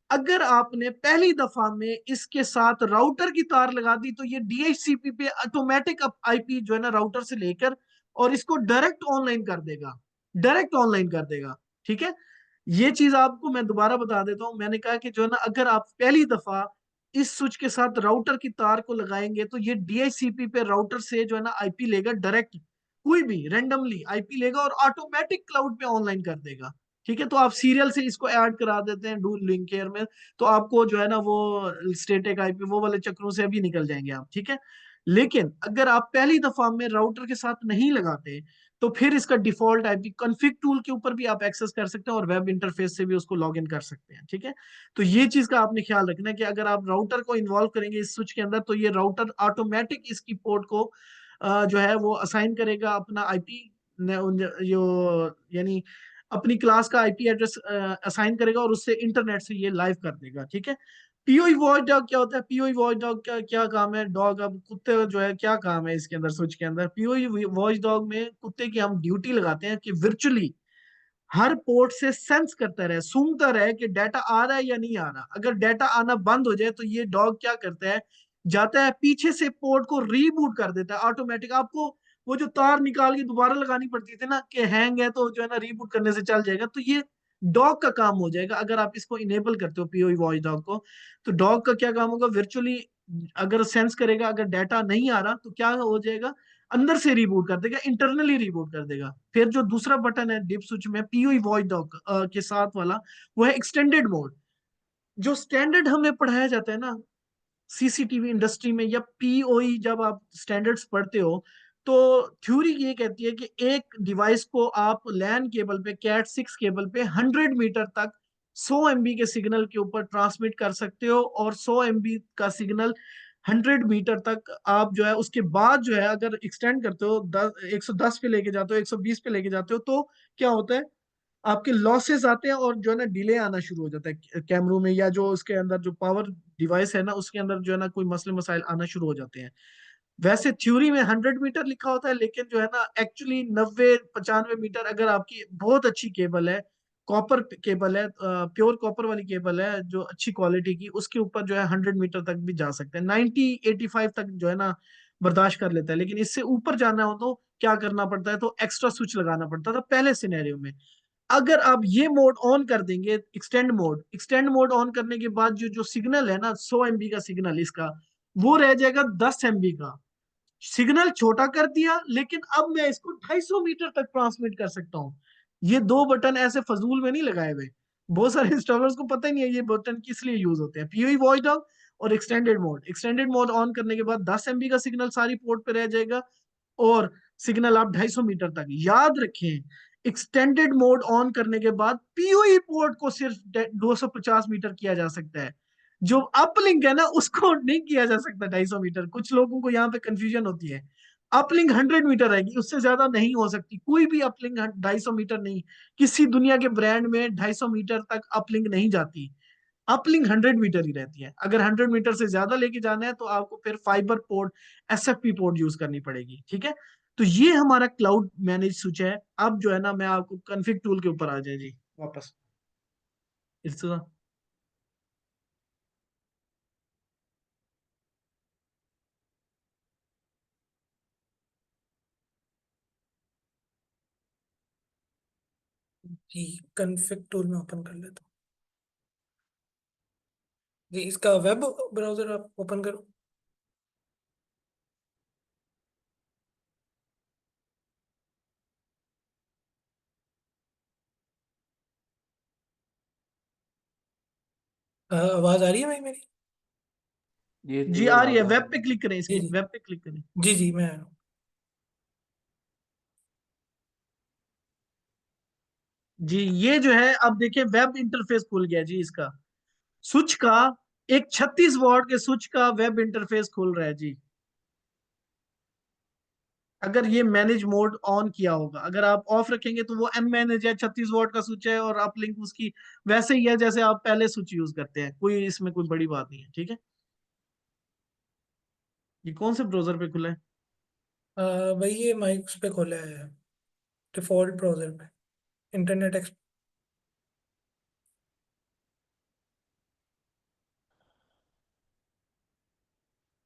अगर आपने पहली दफा में इसके साथ राउटर की तार लगा दी तो ये डीएचसीपी पे ऑटोमेटिक आईपी जो है ना राउटर से लेकर और इसको डायरेक्ट ऑनलाइन कर देगा, डायरेक्ट ऑनलाइन कर देगा। ठीक है, ये चीज आपको मैं दोबारा बता देता हूं। मैंने कहा कि जो है ना अगर आप पहली दफा इस स्विच के साथ राउटर की तार को लगाएंगे तो ये डीएचसीपी पे राउटर से जो है ना आईपी लेगा, डायरेक्ट कोई भी रेंडमली आईपी लेगा और ऑटोमेटिक क्लाउड पे ऑनलाइन कर देगा। ठीक है, तो आप सीरियल से इसको ऐड करा देते हैं डू लिंक केयर में, तो आपको जो है ना वो स्टेटिक आईपी वो वाले चक्रों से अभी निकल जाएंगे आप। ठीक है, लेकिन अगर आप पहली दफा में राउटर के साथ नहीं लगाते तो फिर इसका डिफॉल्ट आईपी कॉन्फ़िग टूल के ऊपर भी आप एक्सेस कर सकते हैं और वेब इंटरफेस से भी उसको लॉग इन कर सकते हैं। ठीक है, तो ये चीज का आपने ख्याल रखना है कि अगर आप राउटर को इन्वॉल्व करेंगे इस स्विच के अंदर तो ये राउटर ऑटोमेटिक इसकी पोर्ट को जो है वो असाइन करेगा अपना आईपी, जो यानी अपनी क्लास का आईपी एड्रेस असाइन करेगा और उससे इंटरनेट से ये लाइव कर देगा। ठीक है, पीओई वॉच डॉग क्या होता है? पीओई वॉच डॉग का क्या काम है? डॉग, अब कुत्ते जो है क्या काम है इसके अंदर, स्विच के अंदर? पीओई वॉच डॉग में कुत्ते की हम ड्यूटी लगाते हैं कि वर्चुअली हर पोर्ट से सेंस करता रहे, सूंघता रहे कि डाटा आ रहा है या नहीं आ रहा। अगर डाटा आना बंद हो जाए तो ये डॉग क्या करता है, जाता है पीछे से पोर्ट को रीबूट कर देता है ऑटोमेटिक। आपको वो जो तार निकाल के दोबारा लगानी पड़ती थी ना कि हैंग है तो जो है ना रीबूट करने से चल जाएगा, तो ये डॉग का काम हो जाएगा अगर आप इसको इनेबल करते हो पीओई वॉच डॉग को। तो डॉग का क्या काम होगा, वर्चुअली अगर सेंस करेगा, अगर डाटा नहीं आ रहा तो क्या हो जाएगा, अंदर से रिबूट कर देगा, इंटरनली रिबूट कर देगा। फिर जो दूसरा बटन है डिप स्विच में पीओई वॉइस डॉक के साथ वाला, वो है एक्सटेंडेड मोड। जो स्टैंडर्ड हमें पढ़ाया जाता है ना सीसीटीवी इंडस्ट्री में या पीओई, जब आप स्टैंडर्ड्स पढ़ते हो तो थ्योरी ये कहती है कि एक डिवाइस को आप लैन केबल पे, कैट 6 केबल पे 100 मीटर तक 100 MB के सिग्नल के ऊपर ट्रांसमिट कर सकते हो, और 100 MB का सिग्नल 100 मीटर तक आप जो है उसके बाद जो है अगर एक्सटेंड करते हो 110 पे लेके जाते हो, 120 पे लेके जाते हो, तो क्या होता है, आपके लॉसेस आते हैं और जो है ना डिले आना शुरू हो जाता है कैमरों में, या जो उसके अंदर जो पावर डिवाइस है ना उसके अंदर जो है ना कोई मसले मसाइल आना शुरू हो जाते हैं। वैसे थ्योरी में 100 मीटर लिखा होता है, लेकिन जो है ना एक्चुअली 90-95 मीटर, अगर आपकी बहुत अच्छी केबल है, कॉपर केबल है, प्योर कॉपर वाली केबल है जो अच्छी क्वालिटी की, उसके ऊपर जो है 100 मीटर तक भी जा सकते हैं, 90-85 तक जो है ना बर्दाश्त कर लेता है। लेकिन इससे ऊपर जाना हो तो क्या करना पड़ता है, तो एक्स्ट्रा स्विच लगाना पड़ता था पहले सिनेरियो में। अगर आप ये मोड ऑन कर देंगे, एक्सटेंड मोड ऑन करने के बाद जो जो सिग्नल है ना 100 MB का सिग्नल इसका, वो रह जाएगा 10 MB का। सिग्नल छोटा कर दिया, लेकिन अब मैं इसको 250 मीटर तक ट्रांसमिट कर सकता हूँ। ये दो बटन ऐसे फजूल में नहीं लगाए हुए, बहुत सारे इंस्टॉलर्स को पता ही नहीं है ये बटन किस लिए यूज होते हैं। पीओई वॉइस डॉग और एक्सटेंडेड मोड ऑन करने के बाद 10 MB का सिग्नल सारी पोर्ट पे रह जाएगा, और सिग्नल आप 250 मीटर तक। याद रखें, एक्सटेंडेड मोड ऑन करने के बाद पीओई पोर्ट को सिर्फ 250 मीटर किया जा सकता है। जो अपलिंक है ना उसको नहीं किया जा सकता 250 मीटर। कुछ लोगों को यहाँ पे कंफ्यूजन होती है। अपलिंक 100 मीटर रहेगी, उससे ज्यादा नहीं हो सकती कोई भी अपलिंक। 250 मीटर नहीं, किसी दुनिया के ब्रांड में 250 मीटर तक अपलिंक नहीं जाती। अपलिंक 100 मीटर ही रहती है। अगर 100 मीटर से ज्यादा लेके जाना है तो आपको फिर fibre port, SFP port use करनी पड़ेगी, ठीक है। तो ये हमारा क्लाउड मैनेज स्विच है। अब जो है ना मैं आपको कॉन्फ़िग टूल के ऊपर आ जाए जी वापस। इर्तजा, जी, कन्फिग टूल में ओपन कर लेता हूँ। जी, इसका वेब ब्राउजर आप ओपन करो। आवाज आ रही है भाई मेरी? ये जी क्लियर आ रही है। आवाज आ वेब रही पे है। क्लिक करें, जी इसके जी। वेब पे क्लिक करें। जी जी, मैं आ रहा हूँ। जी ये जो है, अब देखिए वेब इंटरफेस खुल गया जी इसका, स्विच का। एक 36 वॉट के स्विच का वेब इंटरफेस खुल रहा है जी। अगर ये मैनेज मोड ऑन किया होगा, अगर आप ऑफ रखेंगे तो वो एम मैनेज है, 36 वॉट का स्विच है, और अपलिंक उसकी वैसे ही है जैसे आप पहले स्विच यूज करते हैं, कोई इसमें कोई बड़ी बात नहीं है, ठीक है। ये कौन से ब्राउजर पे खुला है? भाई ये माइक्स पे खोला है, डिफॉल्ट ब्राउजर पे, इंटरनेट एक्सप्लोरर।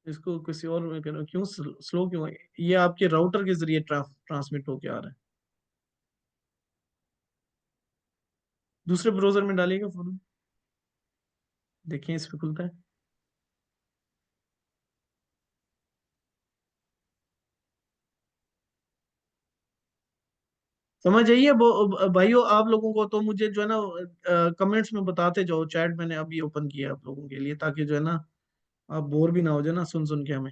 इसको किसी और में करो, क्यों स्लो क्यों है? ये आपके राउटर के जरिए ट्रांसमिट होके आ रहा है। दूसरे ब्राउजर में डालिएगा फोन, देखिए इस पे खुलता है। समझ आइए भाइयों, आप लोगों को तो मुझे जो है ना कमेंट्स में बताते जाओ। चैट मैंने अभी ओपन किया है आप लोगों के लिए, ताकि जो है ना आप बोर भी ना हो जाए ना सुन सुन के हमें।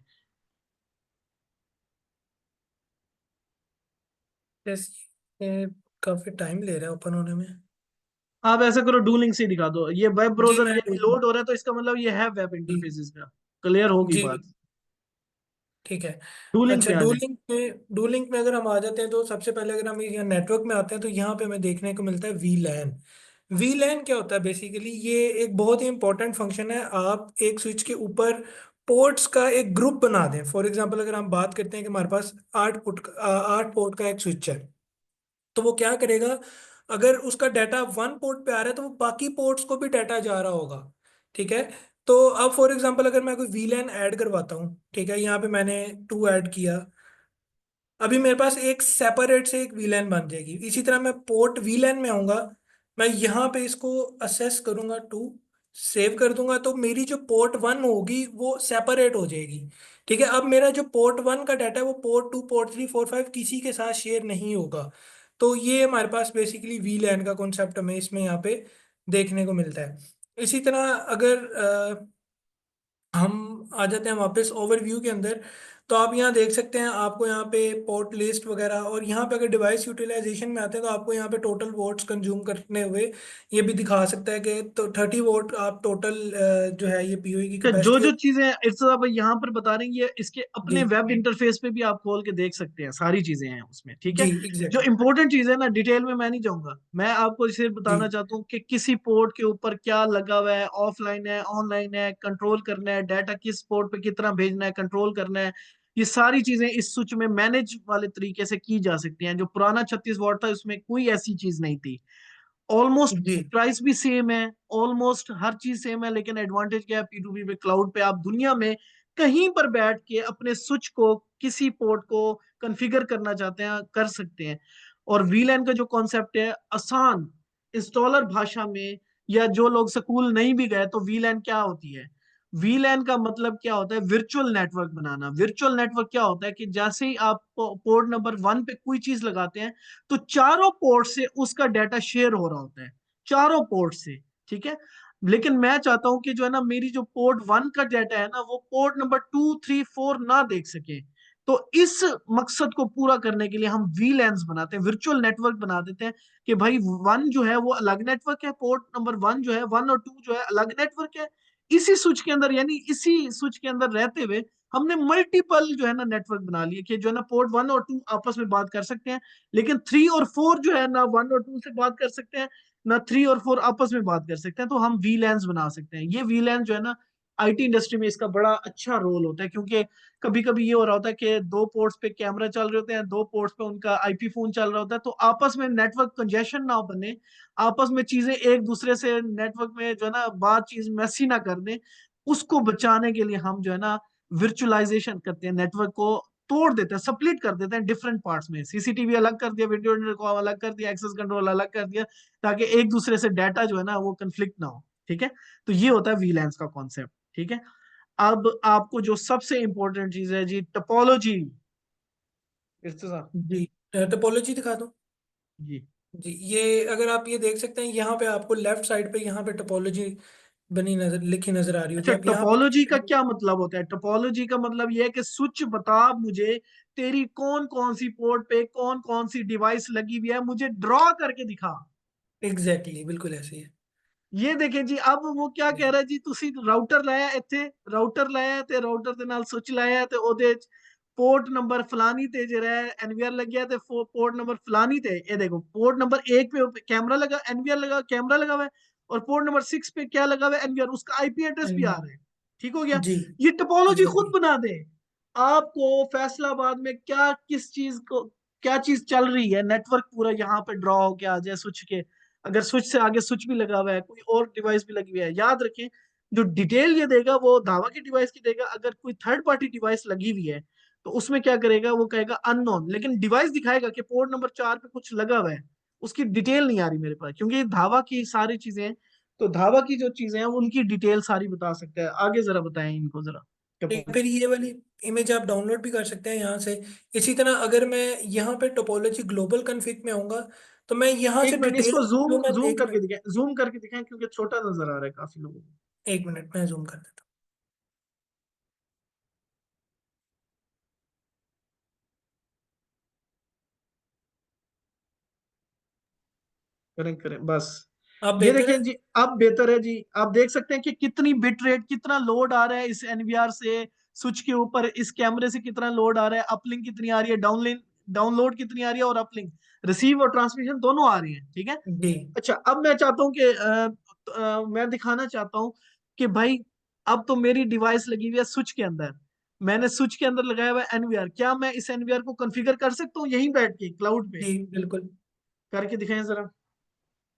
ये काफी टाइम ले रहा है ओपन होने में। आप ऐसा करो, डू लिंक से दिखा दो। ये वेब जी ब्राउजर मैं ये लोड हो रहा है तो इसका मतलब ये है वेब जी इंटरफेस इसका। क्लियर होगी जी बात। ठीक है। डू लिंक अच्छा, पे आ जाए। डू लिंक में अगर हम आ जाते हैं तो सबसे पहले अगर हम यहाँ नेटवर्क में आते हैं तो यहाँ पे हमें देखने को मिलता है वी लैन। वीलैन क्या होता है बेसिकली, ये एक बहुत ही इंपॉर्टेंट फंक्शन है। आप एक स्विच के ऊपर पोर्ट्स का एक ग्रुप बना दें। फॉर एग्जांपल अगर हम बात करते हैं कि हमारे पास 8 पोर्ट का एक स्विच है, तो वो क्या करेगा, अगर उसका डाटा वन पोर्ट पे आ रहा है तो वो बाकी पोर्ट्स को भी डाटा जा रहा होगा। ठीक है। तो अब फॉर एग्जांपल अगर मैं कोई वीलैन ऐड करवाता हूँ, ठीक है, यहाँ पे मैंने 2 ऐड किया, अभी मेरे पास एक सेपरेट से एक वीलैन बन जाएगी। इसी तरह मैं पोर्ट वीलैन में आऊंगा, मैं यहाँ पे इसको असेस करूंगा, टू सेव कर दूंगा, तो मेरी जो पोर्ट वन होगी वो सेपरेट हो जाएगी। ठीक है। अब मेरा जो पोर्ट वन का डाटा है वो port two, port three, four, five किसी के साथ शेयर नहीं होगा। तो ये हमारे पास बेसिकली वीलैन का कॉन्सेप्ट हमें इसमें यहाँ पे देखने को मिलता है। इसी तरह अगर हम आ जाते हैं वापस ओवरव्यू के अंदर, तो आप यहाँ देख सकते हैं, आपको यहाँ पे पोर्ट लिस्ट वगैरह, और यहाँ पे अगर डिवाइस यूटिलाइजेशन में आते हैं तो आपको यहाँ पे टोटल वोट्स कंज्यूम करने हुए ये भी दिखा सकता है कि तो 30 वोट आप टोटल जो है ये पीओई की अच्छा, जो कैपेसिटी जो है। चीजें इर्तज़ा भाई यहाँ पर बता रही है, इसके जी अपने वेब इंटरफेस पे भी आप खोल के देख सकते हैं, सारी चीजें हैं उसमें, ठीक जी है। जो एग्जैक्टली। इंपॉर्टेंट चीज है ना, डिटेल में मैं नहीं जाऊंगा, मैं आपको सिर्फ जी बताना चाहता हूँ कि किसी पोर्ट के ऊपर क्या लगा हुआ है, ऑफलाइन है, ऑनलाइन है, कंट्रोल करना है, डाटा किस पोर्ट पे कितना भेजना है, कंट्रोल करना है। ये सारी चीजें इस स्विच में मैनेज वाले तरीके से की जा सकती हैं। जो पुराना 36 वॉट था उसमें कोई ऐसी चीज नहीं थी। ऑलमोस्ट जी प्राइस भी सेम है, ऑलमोस्ट हर चीज सेम है, लेकिन एडवांटेज क्या है, P2P पे, क्लाउड पे आप दुनिया में कहीं पर बैठ के अपने स्विच को, किसी पोर्ट को कॉन्फ़िगर करना चाहते हैं, कर सकते हैं। और वीलैन का जो कॉन्सेप्ट है, आसान इंस्टॉलर भाषा में, या जो लोग स्कूल नहीं भी गए, तो वीलैन क्या होती है, वीलैन का मतलब क्या होता है, वर्चुअल नेटवर्क बनाना। वर्चुअल नेटवर्क क्या होता है कि जैसे ही आप पोर्ट नंबर 1 पे कोई चीज लगाते हैं, तो चारों पोर्ट से उसका डाटा शेयर हो रहा होता है, चारों पोर्ट से, ठीक है। लेकिन मैं चाहता हूं कि जो है ना, मेरी जो पोर्ट 1 का डाटा है ना, वो पोर्ट नंबर 2, 3, 4 ना देख सके। तो इस मकसद को पूरा करने के लिए हम वीलैन्स बनाते हैं, वर्चुअल नेटवर्क बना देते हैं, कि भाई 1 जो है वो अलग नेटवर्क है, पोर्ट नंबर 1 जो है, 1 और 2 जो है अलग नेटवर्क है। इसी स्विच के अंदर, यानी इसी स्विच के अंदर रहते हुए हमने मल्टीपल जो है ना नेटवर्क बना लिए, कि जो है ना पोर्ट 1 और 2 आपस में बात कर सकते हैं, लेकिन 3 और 4 जो है ना 1 और 2 से बात कर सकते हैं, ना 3 और 4 आपस में बात कर सकते हैं। तो हम वीलैन्स बना सकते हैं। ये वीलैन जो है ना, आईटी इंडस्ट्री में इसका बड़ा अच्छा रोल होता है, क्योंकि कभी कभी ये हो रहा होता है कि 2 पोर्ट्स पे कैमरा चल रहे होते हैं, 2 पोर्ट्स पे उनका आईपी फोन चल रहा होता है, तो आपस में नेटवर्क कंजेशन ना बने, आपस में चीजें एक दूसरे से नेटवर्क में जो है ना बात चीज मैसी ना कर दें। उसको बचाने के लिए हम जो है ना वर्चुअलाइजेशन करते हैं, नेटवर्क को तोड़ देते हैं, स्प्लिट कर देते हैं डिफरेंट पार्ट्स में, सीसीटीवी अलग कर दिया, वीडियो को अलग कर दिया, एक्सेस कंट्रोल अलग कर दिया, ताकि एक दूसरे से डाटा जो है ना वो कंफ्लिक्ट ना हो, ठीक है। तो ये होता है वीलैंस का कॉन्सेप्ट, ठीक है। अब आपको जो सबसे इंपॉर्टेंट चीज है जी, टोपोलॉजी, इर्तिजा जी टोपोलॉजी दिखा दो। जी। जी ये अगर आप ये देख सकते हैं, यहाँ पे आपको लेफ्ट साइड पे यहाँ पे टोपोलॉजी बनी नजर, लिखी नजर आ रही होगी। अच्छा, आप यहाँ पे टोपोलॉजी क्लिक का करेंगे। क्या मतलब होता है? टोपोलॉजी का मतलब यह है कि स्विच बता मुझे, तेरी कौन कौन सी पोर्ट पे कौन कौन सी डिवाइस लगी हुई है, मुझे ड्रॉ करके दिखा। एग्जैक्टली बिल्कुल ऐसे ही है। ये देखें जी, अब वो क्या कह जी रहा है जी, ਤੁਸੀਂ ਰਾਊਟਰ ਲਾਇਆ ਇੱਥੇ, ਰਾਊਟਰ ਲਾਇਆ ਤੇ ਰਾਊਟਰ ਦੇ ਨਾਲ ਸੁੱਚ ਲਾਇਆ ਤੇ ਉਹਦੇ ਚ पोर्ट नंबर फलानी ते जरा एनवीआर लग गया, पोर्ट नंबर फलानी ते, ये देखो पोर्ट नंबर 1 पे कैमरा लगा, एनवीआर लगा, कैमरा लगा हुआ है, और पोर्ट नंबर 6 पे क्या लगा हुआ है, एनवीआर, उसका आईपी एड्रेस भी आ रहा है। ठीक हो गया। जी ये टोपोलॉजी खुद एग्जैक्टली। बना दे आपको, फैसलाबाद में क्या किस चीज को, क्या चीज चल रही है, नेटवर्क पूरा यहाँ पे ड्रॉ होके आ जाए स्विच के। अगर स्विच से आगे स्विच भी लगा हुआ है, कोई और डिवाइस भी लगी हुई है, याद रखें, जो डिटेल ये देगा वो धावा की डिवाइस की देगा। अगर कोई थर्ड पार्टी डिवाइस लगी हुई है, तो उसमें क्या करेगा, वो कहेगा अननोन, लेकिन डिवाइस दिखाएगा कि पोर्ट नंबर 4 पे कुछ लगा हुआ है। उसकी डिटेल नहीं आ रही मेरे पास, क्योंकि धावा की सारी चीजें हैं। तो धावा की जो चीजें हैं उनकी डिटेल सारी बता सकता है। आगे जरा बताएं इनको जरा, ठीक है, टोपोलॉजी। फिर ये वाली इमेज आप डाउनलोड भी कर सकते हैं यहाँ से। इसी तरह अगर मैं यहाँ पे टोपोलॉजी ग्लोबल कॉन्फ़िग में आऊंगा, तो मैं यहाँ से एक मिनट, डिटेल इसको जूम जो मैं जूम देखना। करके दिखाएं, जूम करके दिखाएं, क्योंकि छोटा नजर आ रहा है काफी लोगों को। एक मिनट मैं जूम कर देता करें करें बस। हूँ। आप ये बेहतर है। देखें जी, अब बेहतर है जी, आप देख सकते हैं कि कितनी बिट रेट, कितना लोड आ रहा है इस एनवीआर से स्विच के ऊपर, इस कैमरे से कितना लोड आ रहा है, अपलिंक कितनी आ रही है, डाउनलिंक डाउनलोड कितनी आ रही है और अपलिंक, रिसीव और ट्रांसमिशन दोनों आ रही है, ठीक है। जी अच्छा, अब मैं चाहता हूँ कि मैं दिखाना चाहता हूँ कि भाई अब तो मेरी डिवाइस लगी हुई है स्विच के अंदर, मैंने स्विच के अंदर लगाया हुआ है एनवीआर, क्या मैं इस एनवीआर को कॉन्फ़िगर कर सकता हूँ यहीं बैठ के क्लाउड पे? जी बिल्कुल। करके दिखाएं जरा।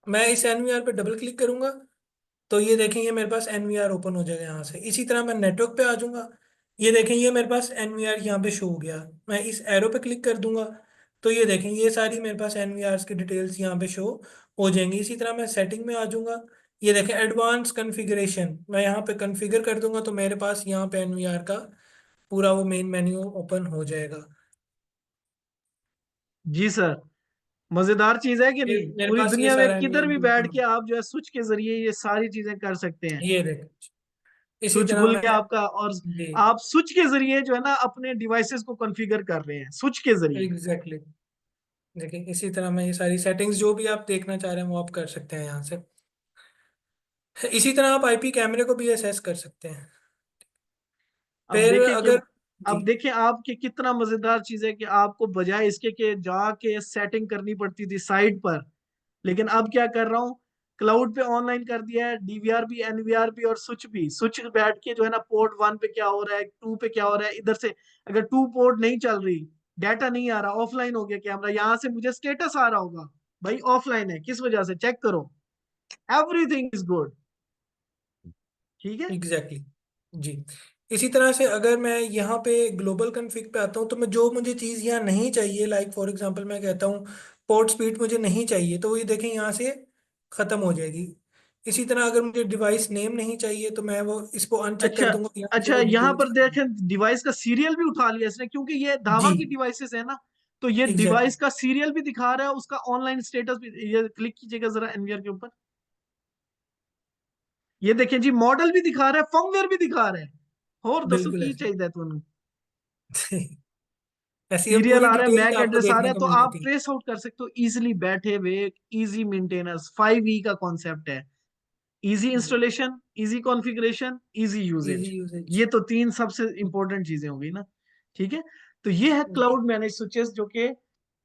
मैं इस एनवीआर पे डबल क्लिक करूंगा तो ये देखेंगे मेरे पास एनवीआर ओपन हो जाएगा यहाँ से। इसी तरह मैं नेटवर्क पे आ जाऊंगा, ये देखें ये मेरे पास एनवीआर यहाँ पे शो हो गया। मैं इस एरो पे क्लिक कर दूंगा तो ये देखें ये सारी मेरे पास एनवीआर की डिटेल्स यहाँ पे शो हो जाएंगी। इसी तरह मैं सेटिंग में आ जाऊंगा, ये देखें एडवांस कॉन्फ़िगरेशन, मैं यहाँ पे कॉन्फ़िगर कर दूंगा तो मेरे पास यहाँ पे एनवीआर का पूरा वो मेन मेन्यू ओपन हो जाएगा। जी सर, मजेदार चीज है कि नहीं? मेरे पूरी पास ये दुनिया में सारा किधर एनवीआर भी भी बैठ ओपन, के आप जो है स्विच के जरिए ये सारी चीजें कर सकते हैं। ये देखें। इसी स्विच तरह खुल मैं, गया आपका, और जी आप स्विच के जरिए जो है ना अपने डिवाइसेस को कॉन्फ़िगर कर रहे हैं स्विच के जरिए। एग्जैक्टली देखिए इसी तरह मैं ये सारी सेटिंग्स जो भी आप देखना चाह रहे हैं वो आप कर सकते हैं यहाँ से। इसी तरह आप आईपी कैमरे को भी असेस कर सकते हैं। अब फिर देखें कि अगर, जी अब देखें आपके कितना मजेदार चीज है कि आपको बजाय इसके के जाके सेटिंग करनी पड़ती थी साइट पर, लेकिन अब क्या कर रहा हूँ, क्लाउड पे ऑनलाइन कर दिया है, डीवीआर भी, एनवीआर भी और स्विच भी। स्विच बैठ के जो है ना पोर्ट 1 पे क्या हो रहा है, 2 पे क्या हो रहा है, इधर से अगर 2 पोर्ट नहीं चल रही, डाटा नहीं आ रहा, ऑफलाइन हो गया कैमरा, यहां से मुझे स्टेटस आ रहा होगा भाई ऑफलाइन है, किस वजह से, चेक करो, एवरीथिंग इज गुड, ठीक है। एग्जैक्टली जी। इसी तरह से अगर मैं यहाँ पे ग्लोबल कन्फिग पे आता हूँ तो मैं जो मुझे चीज़ यहाँ नहीं चाहिए, लाइक फॉर एग्जांपल मैं कहता हूँ पोर्ट स्पीड मुझे नहीं चाहिए तो ये देखें यहाँ से ख़त्म हो जाएगी। इसी तरह अगर मुझे डिवाइस नेम नहीं चाहिए तो मैं वो इसको अनचेक कर अच्छा, दूंगा, यहाँ मुझे अच्छा, वो यहाँ डिटेल्स पर आ जाएंगी। देखें डिवाइस का सीरियल भी उठा लिया इसने, क्योंकि ये धावा जी की डिवाइसेस है ना, तो ये एग्जैक्टली डिवाइस का सीरियल भी दिखा रहा है, उसका ऑनलाइन स्टेटस भी। ये क्लिक कीजिएगा जरा एनवीआर के ऊपर, ये देखें जी, मॉडल भी दिखा रहा है, फर्मवेयर भी दिखा रहा है, और दसो बिल्कुल की ऐसे चाहिए तुम। ऐसी ये सीरियल पूरी आ रहा है, डिटेल्स मैक आपको एड्रेस आ रहा देखने है, को तो मिल आप जाती है। ट्रेस आउट कर सकते हो इजिली बैठे हुए। इजी मेंटेनेंस, 5E का कॉन्सेप्ट है, इजी जी installation, easy configuration, easy easy usage. Usage. ये तो तीन सबसे इंपॉर्टेंट चीजें हो गई ना, ठीक है। तो ये है क्लाउड मैनेज स्विचेस, जो कि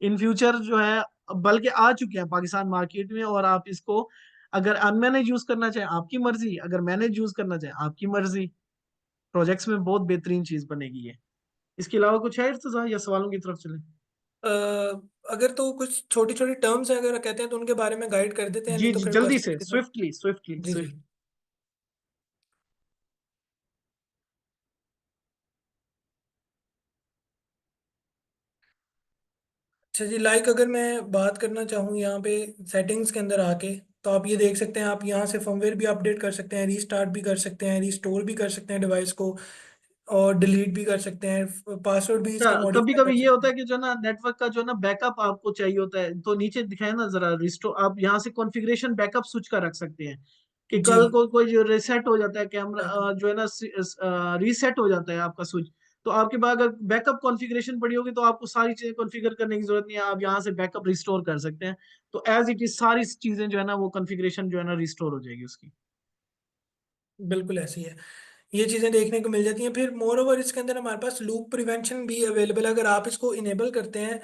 इन फ्यूचर जो है, बल्कि आ चुके हैं पाकिस्तान मार्केट में, और आप इसको अगर अनमैनेज यूज करना चाहें आपकी मर्जी, अगर मैनेज यूज करना चाहें आपकी मर्जी, प्रोजेक्ट्स में बहुत बेहतरीन चीज बनेगी ये। इसके अलावा कुछ है इर्तज़ा, या सवालों की तरफ चले? अ, अगर तो कुछ छोटी छोटी टर्म्स अगर कहते हैं तो उनके बारे में गाइड कर देते हैं, नहीं जी तो जी, फिर जल्दी क्वेश्चन से, के साथ। स्विफ्टली स्विफ्टली जी जी। स्विफ्ट। अच्छा जी, लाइक अगर मैं बात करना चाहूँ यहाँ पे सेटिंग्स के अंदर आके, तो आप ये देख सकते हैं आप यहाँ से फर्मवेयर भी अपडेट कर सकते हैं, रीस्टार्ट भी कर सकते हैं, रीस्टोर भी कर सकते हैं डिवाइस को, और डिलीट भी कर सकते हैं, पासवर्ड भी अच्छा, इसका कभी मॉडिफाई कर कभी ये सकते होता है हैं। कि जो ना नेटवर्क का जो ना बैकअप आपको चाहिए होता है, तो नीचे दिखाए ना जरा रिस्टोर, आप यहाँ से कॉन्फ़िगरेशन बैकअप स्विच का रख सकते हैं, कि जी कल को कोई जो रीसेट हो जाता है कैमरा, बिल्कुल जो है ना रीसेट हो जाता है आपका स्विच, तो आपके पास अगर बैकअप कॉन्फ़िगरेशन पड़ी होगी तो आपको सारी चीजें कॉन्फ़िगर करने की जरूरत नहीं है, आप यहाँ से बैकअप रिस्टोर कर सकते हैं। तो एज इट इज सारी चीजें जो है ना वो कॉन्फ़िगरेशन जो है ना रिस्टोर हो जाएगी उसकी। बिल्कुल ऐसी है, ये चीज़ें देखने को मिल जाती हैं। फिर मोर ओवर इसके अंदर हमारे पास लूप प्रिवेंशन भी अवेलेबल है, अगर आप इसको इनेबल करते हैं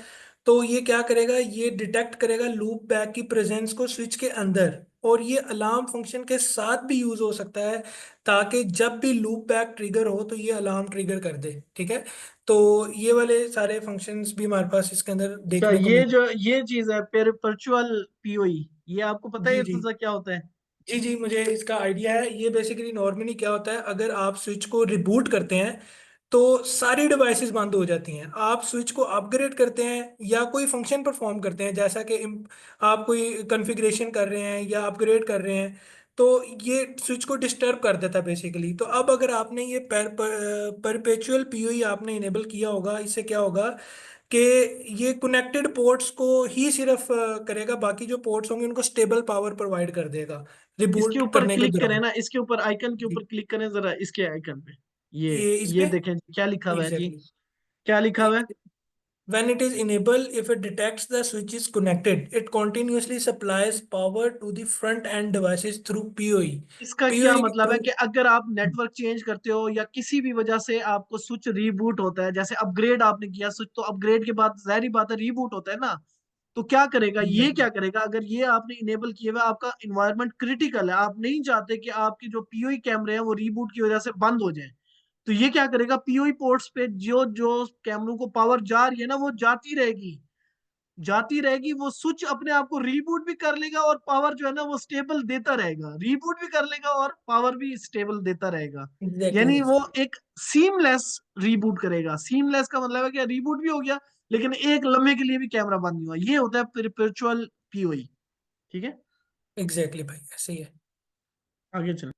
तो ये क्या करेगा, ये डिटेक्ट करेगा लूप बैक की प्रेजेंस को स्विच के अंदर, और ये अलार्म फंक्शन के साथ भी यूज हो सकता है, ताकि जब भी लूप बैक ट्रिगर हो तो ये अलार्म ट्रिगर कर दे, ठीक है। तो ये वाले सारे फंक्शंस भी हमारे पास इसके अंदर अच्छा, देखने को ये मिल। जो ये चीज है परचुअल पीओई, ये आपको पता है जी जी। इर्तज़ा क्या होता है? जी जी मुझे इसका आइडिया है। ये बेसिकली नॉर्मली क्या होता है, अगर आप स्विच को रिबूट करते हैं तो सारी डिवाइसेस बंद हो जाती हैं, आप स्विच को अपग्रेड करते हैं या कोई फंक्शन परफॉर्म करते हैं, जैसा कि आप कोई कॉन्फ़िगरेशन कर रहे हैं या अपग्रेड कर रहे हैं, तो ये स्विच को डिस्टर्ब कर देता है बेसिकली। तो अब अगर आपने ये परपेचुअल पीओई आपने इनेबल किया होगा, इससे क्या होगा कि ये कनेक्टेड पोर्ट्स को ही सिर्फ करेगा, बाकी जो पोर्ट्स होंगे उनको स्टेबल पावर प्रोवाइड कर देगा इसके रिबूट ऊपर करने के क्लिक करें दौरान। ना, इसके ऊपर आइकन के जी ऊपर क्लिक करें जरा, इसके आइकन पे, ये ये इस ये पे देखें क्या लिखा हुआ है जी, एग्जैक्टली क्या लिखा हुआ है? When it is enabled, if it detects the switch is connected, it continuously supplies power to the front end devices through PoE. इसका क्या PoE के मतलब है through कि अगर आप नेटवर्क चेंज करते हो या किसी भी वजह से आपको स्विच रीबूट होता है, जैसे अपग्रेड आपने किया स्विच, तो अपग्रेड के बाद जाहिर बात है रीबूट होता है ना, तो क्या करेगा ये, क्या करेगा अगर ये आपने इनेबल किए हुआ, आपका इन्वायरमेंट क्रिटिकल है, आप नहीं चाहते कि आपके जो पीओई कैमरे हैं वो रीबूट की वजह से बंद हो जाए, तो ये क्या करेगा, पीओई पोर्ट्स पे जो जो कैमरों को पावर जा रही है ना वो जाती रहेगी, जाती रहेगी, वो स्विच अपने आप को रीबूट भी कर लेगा और पावर जो है ना वो स्टेबल देता रहेगा, रीबूट भी कर लेगा और पावर भी स्टेबल देता रहेगा। एग्जैक्टली यानी वो एक सीमलेस रीबूट करेगा। सीमलेस का मतलब है कि रीबूट भी हो गया लेकिन एक लम्हे के लिए भी कैमरा बंद नहीं हुआ। ये होता है परपेचुअल पीओई। ठीक है, एग्जैक्टली भाई, ऐसे ही है। आगे चलो।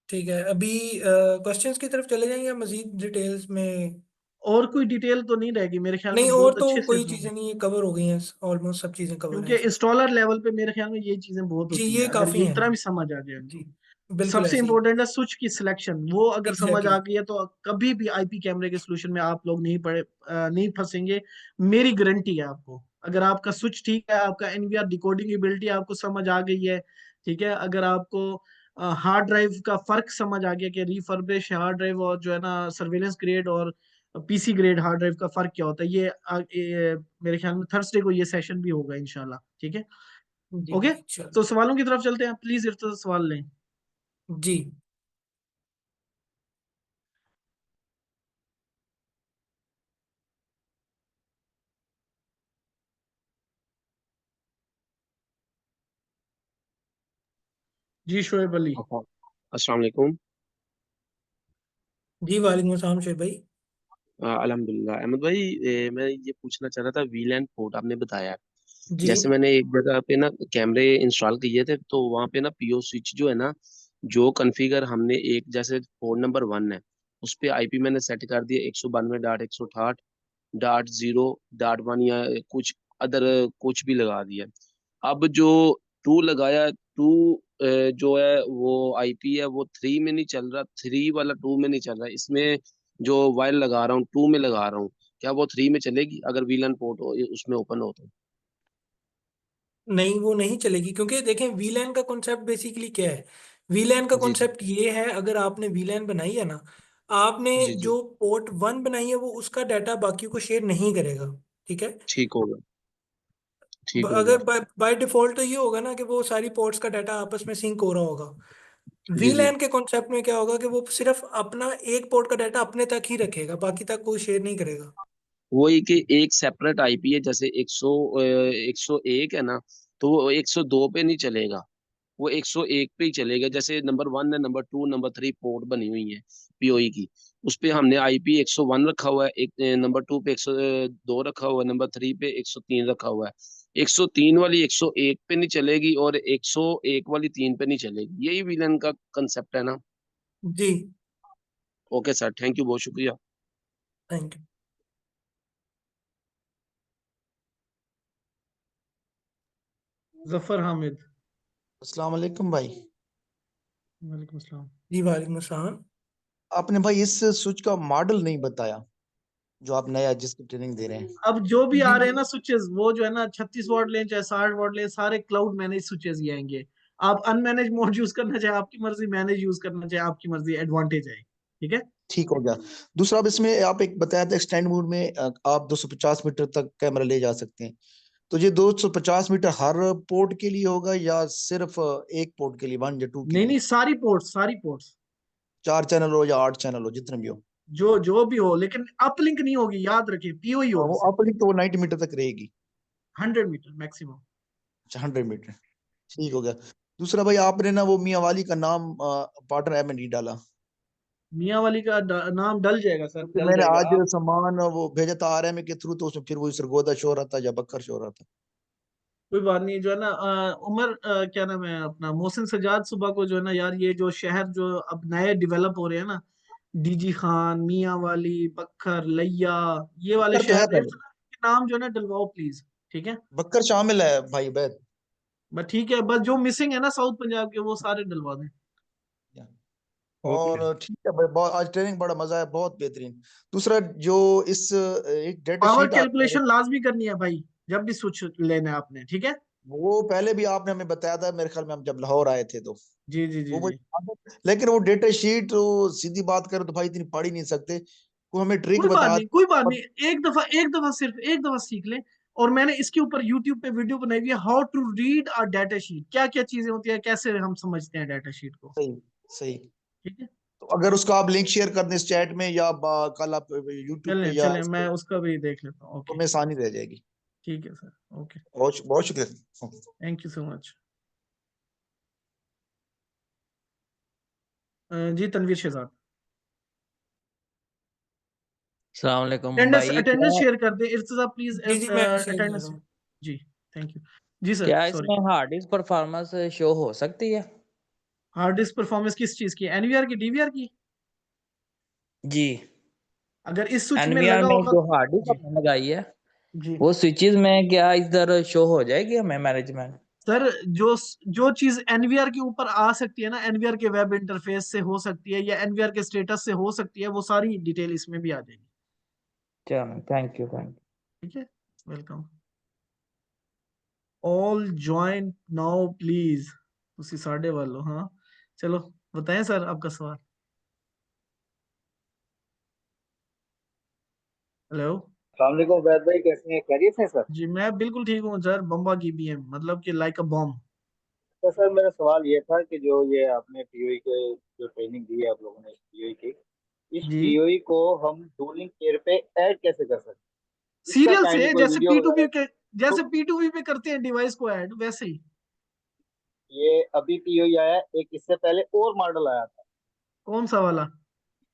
ठीक है, अभी क्वेश्चंस की तरफ चले जाएंगे या मजीद डिटेल्स में? और कोई डिटेल तो नहीं रहेगी मेरे ख्याल नहीं, में, और बहुत तो अच्छे से कोई चीजें नहीं, कवर हो गई हैं, ऑलमोस्ट सब चीजें कवर हैं क्योंकि इसमें। इंस्टॉलर लेवल पे मेरे ख्याल में ये चीजें बहुत जी, होती हैं, ये अगर काफी ये हैं। इतना भी समझ आ जाए जी, तो। बिल्कुल सबसे ऐसे ही है। इंपॉर्टेंट है स्विच की सिलेक्शन, वो अगर समझ आ एग्जैक्टली। गई है तो कभी भी आईपी कैमरे के सोल्यूशन में आप लोग नहीं फंसेंगे। मेरी गारंटी है आपको, अगर आपका स्विच ठीक है, आपका एनवीआर डिकोडिंग एबिलिटी आपको समझ आ गई है, ठीक है, अगर आपको हार्ड ड्राइव का फर्क समझ आ गया कि रिफर्बिश हार्ड ड्राइव और जो है ना सर्वेलेंस ग्रेड और पीसी ग्रेड हार्ड ड्राइव का फर्क क्या होता है, ये मेरे ख्याल में थर्सडे को ये सेशन भी होगा इंशाल्लाह। ठीक है, जी ओके। भाई, चलो। तो सवालों की तरफ चलते हैं, प्लीज इर्तो सवाल लें। जी जी शोएब अली। अस्सलाम वालेकुम। जी, वालेकुम अस्सलाम शेर भाई। अल्हम्दुलिल्लाह। अहमद भाई, मैं ये पूछना चाह रहा था, वीलैन पोर्ट आपने बताया है। जी जैसे मैंने एक जगह पे ना कैमरे इंस्टॉल किए थे, तो वहाँ पे ना पीओ स्विच जो है ना, जो कॉन्फ़िगर हमने एक जैसे पोर्ट नंबर 1 है, उस पे आईपी मैंने सेट कर दिया 192.168.0.1 या कुछ अदर कुछ भी लगा दिया। अब जो टू लगाया, टू जो है वो आईपी है वो 3 में नहीं चल रहा, 3 वाला 2 में नहीं चल रहा। इसमें जो वायर लगा रहा हूँ 2 में लगा रहा हूँ, क्या वो 3 में चलेगी अगर वीलन पोर्ट हो उसमें ओपन हो तो? नहीं, वो नहीं चलेगी, क्योंकि देखें वीलैन का कॉन्सेप्ट बेसिकली क्या है। वीलैन का जी जी कॉन्सेप्ट ये है, अगर आपने वीलैन बनाई है ना, आपने जी जी। जो पोर्ट 1 बनाई है वो उसका डाटा बाकी को शेयर नहीं करेगा। ठीक है। ठीक होगा, ठीक हो गया। अगर बाय डिफॉल्ट तो ये होगा ना कि वो सारी पोर्ट्स का डाटा आपस में सिंक हो रहा होगा। जी जी। वीलैन के कॉन्सेप्ट में क्या होगा कि वो सिर्फ अपना एक पोर्ट का डाटा अपने तक ही रखेगा, बाकी तक कोई शेयर नहीं करेगा। वही कि एक सेपरेट आईपी है, जैसे 101 है ना, तो वो 102 पे नहीं चलेगा, वो 101 पे ही चलेगा। जैसे नंबर 1 है, नंबर 2, नंबर 3 पोर्ट बनी हुई है पीओई की, उस पे हमने आईपी 101 रखा हुआ है, एक नंबर 2 पे 102 रखा हुआ है, नंबर 3 पे 103 रखा हुआ है। 103 वाली 101 पे नहीं चलेगी और 101 वाली 3 पे नहीं चलेगी। यही विलन का कंसेप्ट है ना? जी, ओके सर, थैंक यू, बहुत शुक्रिया। Thank you. जफर हामिद। अस्सलाम वालेकुम भाई। वालेकुम अस्सलाम। जी, वालेकुम अस्सलाम। आपने भाई इस स्विच का मॉडल नहीं बताया जो आप नया जिसकी ट्रेनिंग दे रहे हैं। अब जो भी जी आ रहे जी, हैं ना स्विचेस, वो जो है ना 36 वॉट लें चाहे 60 वॉट लें, सारे क्लाउड मैनेज स्विचेस ही आएंगे। आप अनमैनेज मोड यूज करना चाहे आपकी मर्जी, मैनेज यूज करना चाहे आपकी मर्जी, एडवांटेज है। ठीक है। ठीक हो गया। दूसरा, अब इसमें आप एक बताया था एक्सटेंड मोड में आप 250 मीटर तक कैमरा ले जा सकते हैं। तो ये 250 मीटर हर पोर्ट के लिए होगा या सिर्फ एक पोर्ट के लिए, 1 या 2 के नहीं लिए? नहीं, सारी पोर्ट्स 4 चैनल हो या 8 चैनल हो, जितने भी हो। जो जो भी हो, लेकिन अपलिंक नहीं होगी, याद रखिए, पीओई हाँ, होगी वो सिर्फ। अपलिंक तो वो 90 मीटर तक रहेगी। 100 मीटर मैक्सिमम। अच्छा, 100 मीटर। ठीक हो गया। दूसरा भाई, आपने ना वो मियाँ वाली का नाम पार्टनर ऐप में नहीं डाला। मियाँ वाली का नाम डल जाएगा सर, क्योंकि डल मैंने जाएगा आज आप। सामान वो भेजा था आरएम के थ्रू, तो उसमें फिर वो सरगोदा शो रहा था या बकर शो रहा था। कोई बात नहीं, जो है ना उमर क्या नाम है अपना, मोहसिन सजाद सुबह को जो है ना यार, ये जो शहर जो अब नए डेवलप हो रहे हैं ना, डीजी खान, मियाँ वाली, बखर, लैया, ये वाले बकर तो है शहर, पहले। के नाम जो है ना डलवाओ प्लीज। ठीक है। बकर शामिल है भाई बैद। बस ठीक है, बस जो मिसिंग है ना साउथ पंजाब के, वो सारे डलवा दें। और ठीक है भाई, बहुत आज ट्रेनिंग बड़ा मजा है, बहुत बेहतरीन। दूसरा जो इस एक डेटा पावर शीट आप कैलकुलेशन लाजमी करनी है भाई, जब भी स्विच लेना है आपने, ठीक है। वो पहले भी आपने हमें बताया था मेरे ख्याल में, हम जब लाहौर आए थे तो जी जी जी वो जी। लेकिन वो डेटा शीट तो सीधी बात करें तो भाई इतनी पढ़ ही नहीं सकते, वो हमें ट्रिक कोई बात बता नहीं, कोई बात नहीं, एक दफा सिर्फ एक दफा सीख ले। और मैंने इसके ऊपर यूट्यूब पे वीडियो बनाई हुई है, how to read a data sheet, क्या क्या चीजें होती है, कैसे हम समझते हैं डाटा शीट को, सही सही। ठीक है। तो अगर उसका आप लिंक शेयर कर दें इस चैट में या कल आप यूट्यूब पे चलें या चलें, मैं उसका भी देख लेता हूँ। तो ओके, में आसानी रह जाएगी। ठीक है सर, ओके, बहुत बहुत शुक्रिया। Thank you so much. जी तनवीर शहजाद, अस्सलाम वालेकुम अटेंडेंस भाई। अटेंडेंस क्या शेयर कर दे इर्तिजा प्लीज, जी जी मैं शेयर कर अटेंडेंस। रहा हूँ। जी, थैंक यू। जी सर, क्या सॉरी। इसमें हार्ड डिस्क परफॉर्मेंस शो हो सकती है? हार्ड डिस्क परफॉर्मेंस किस चीज की, एनवीआर की, डीवीआर की? जी, अगर इस स्विच में एनवीआर लगा में होगा। जो हार्ड डिस्क जी आपने लगाई है जी वो स्विचेस में क्या इधर शो हो जाएगी हमें मैनेजमेंट? सर, जो जो चीज एनवीआर के ऊपर आ सकती है ना, एनवीआर के वेब इंटरफेस से हो सकती है या एनवीआर के स्टेटस से हो सकती है, वो सारी डिटेल इसमें भी आ जाएगी। चलो थैंक यू थैंक ठीक है, welcome. All join now please. उसी साढ़े वालों, हाँ। चलो बताएं सर आपका सवाल। हेलो। अस्सलामुअलैकुम वैद भाई, कैसे हैं? खैरियत है सर? जी मैं बिल्कुल ठीक हूँ सर, बम्बा की बीएम, मतलब कि लाइक अ बॉम्ब। तो सर मेरा सवाल ये था कि जो ये आपने पीओई के जो ट्रेनिंग दी है आप लोगों ने, इस पीओई की, इस जी, पीओई को हम डूलिंग केयर पे ऐड कैसे कर सकते हैं? इसका सीरियल काइंडली से, कोई जैसे वीडियो पी2बी वगैरह के, जैसे तो। पी2बी पे करते हैं डिवाइस को ऐड, वैसे ही। ये अभी पीओई आया है, एक इससे पहले और मॉडल आया था। कौन सा वाला?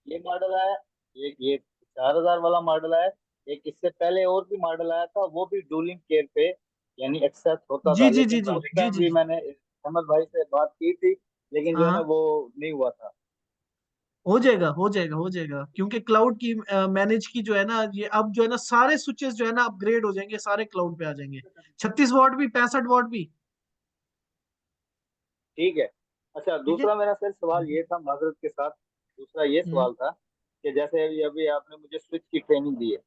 ये मॉडल आया, ये 4000 वाला मॉडल आया। एक इससे पहले और भी मॉडल आया था, वो भी डूलिंग केयर पे यानी एक्सेस होता जी था, जी जी लेकिन जी उस जी टाइम जी भी मैंने अहमद भाई से बात की थी, लेकिन जो है ना हाँ, वो नहीं हुआ था। हो जाएगा हो जाएगा हो जाएगा, क्योंकि क्लाउड की मैनेज की जो है ना, ये अब जो है ना सारे स्विचेस जो है ना अपग्रेड हो जाएंगे, सारे क्लाउड पे आ जाएंगे, 36 वॉट भी, 65 वॉट भी। ठीक है। अच्छा, ठीक है। दूसरा मेरा सर सवाल ये था माजरत के साथ, दूसरा ये हम्म सवाल था कि जैसे अभी अभी आपने मुझे स्विच की ट्रेनिंग दी है,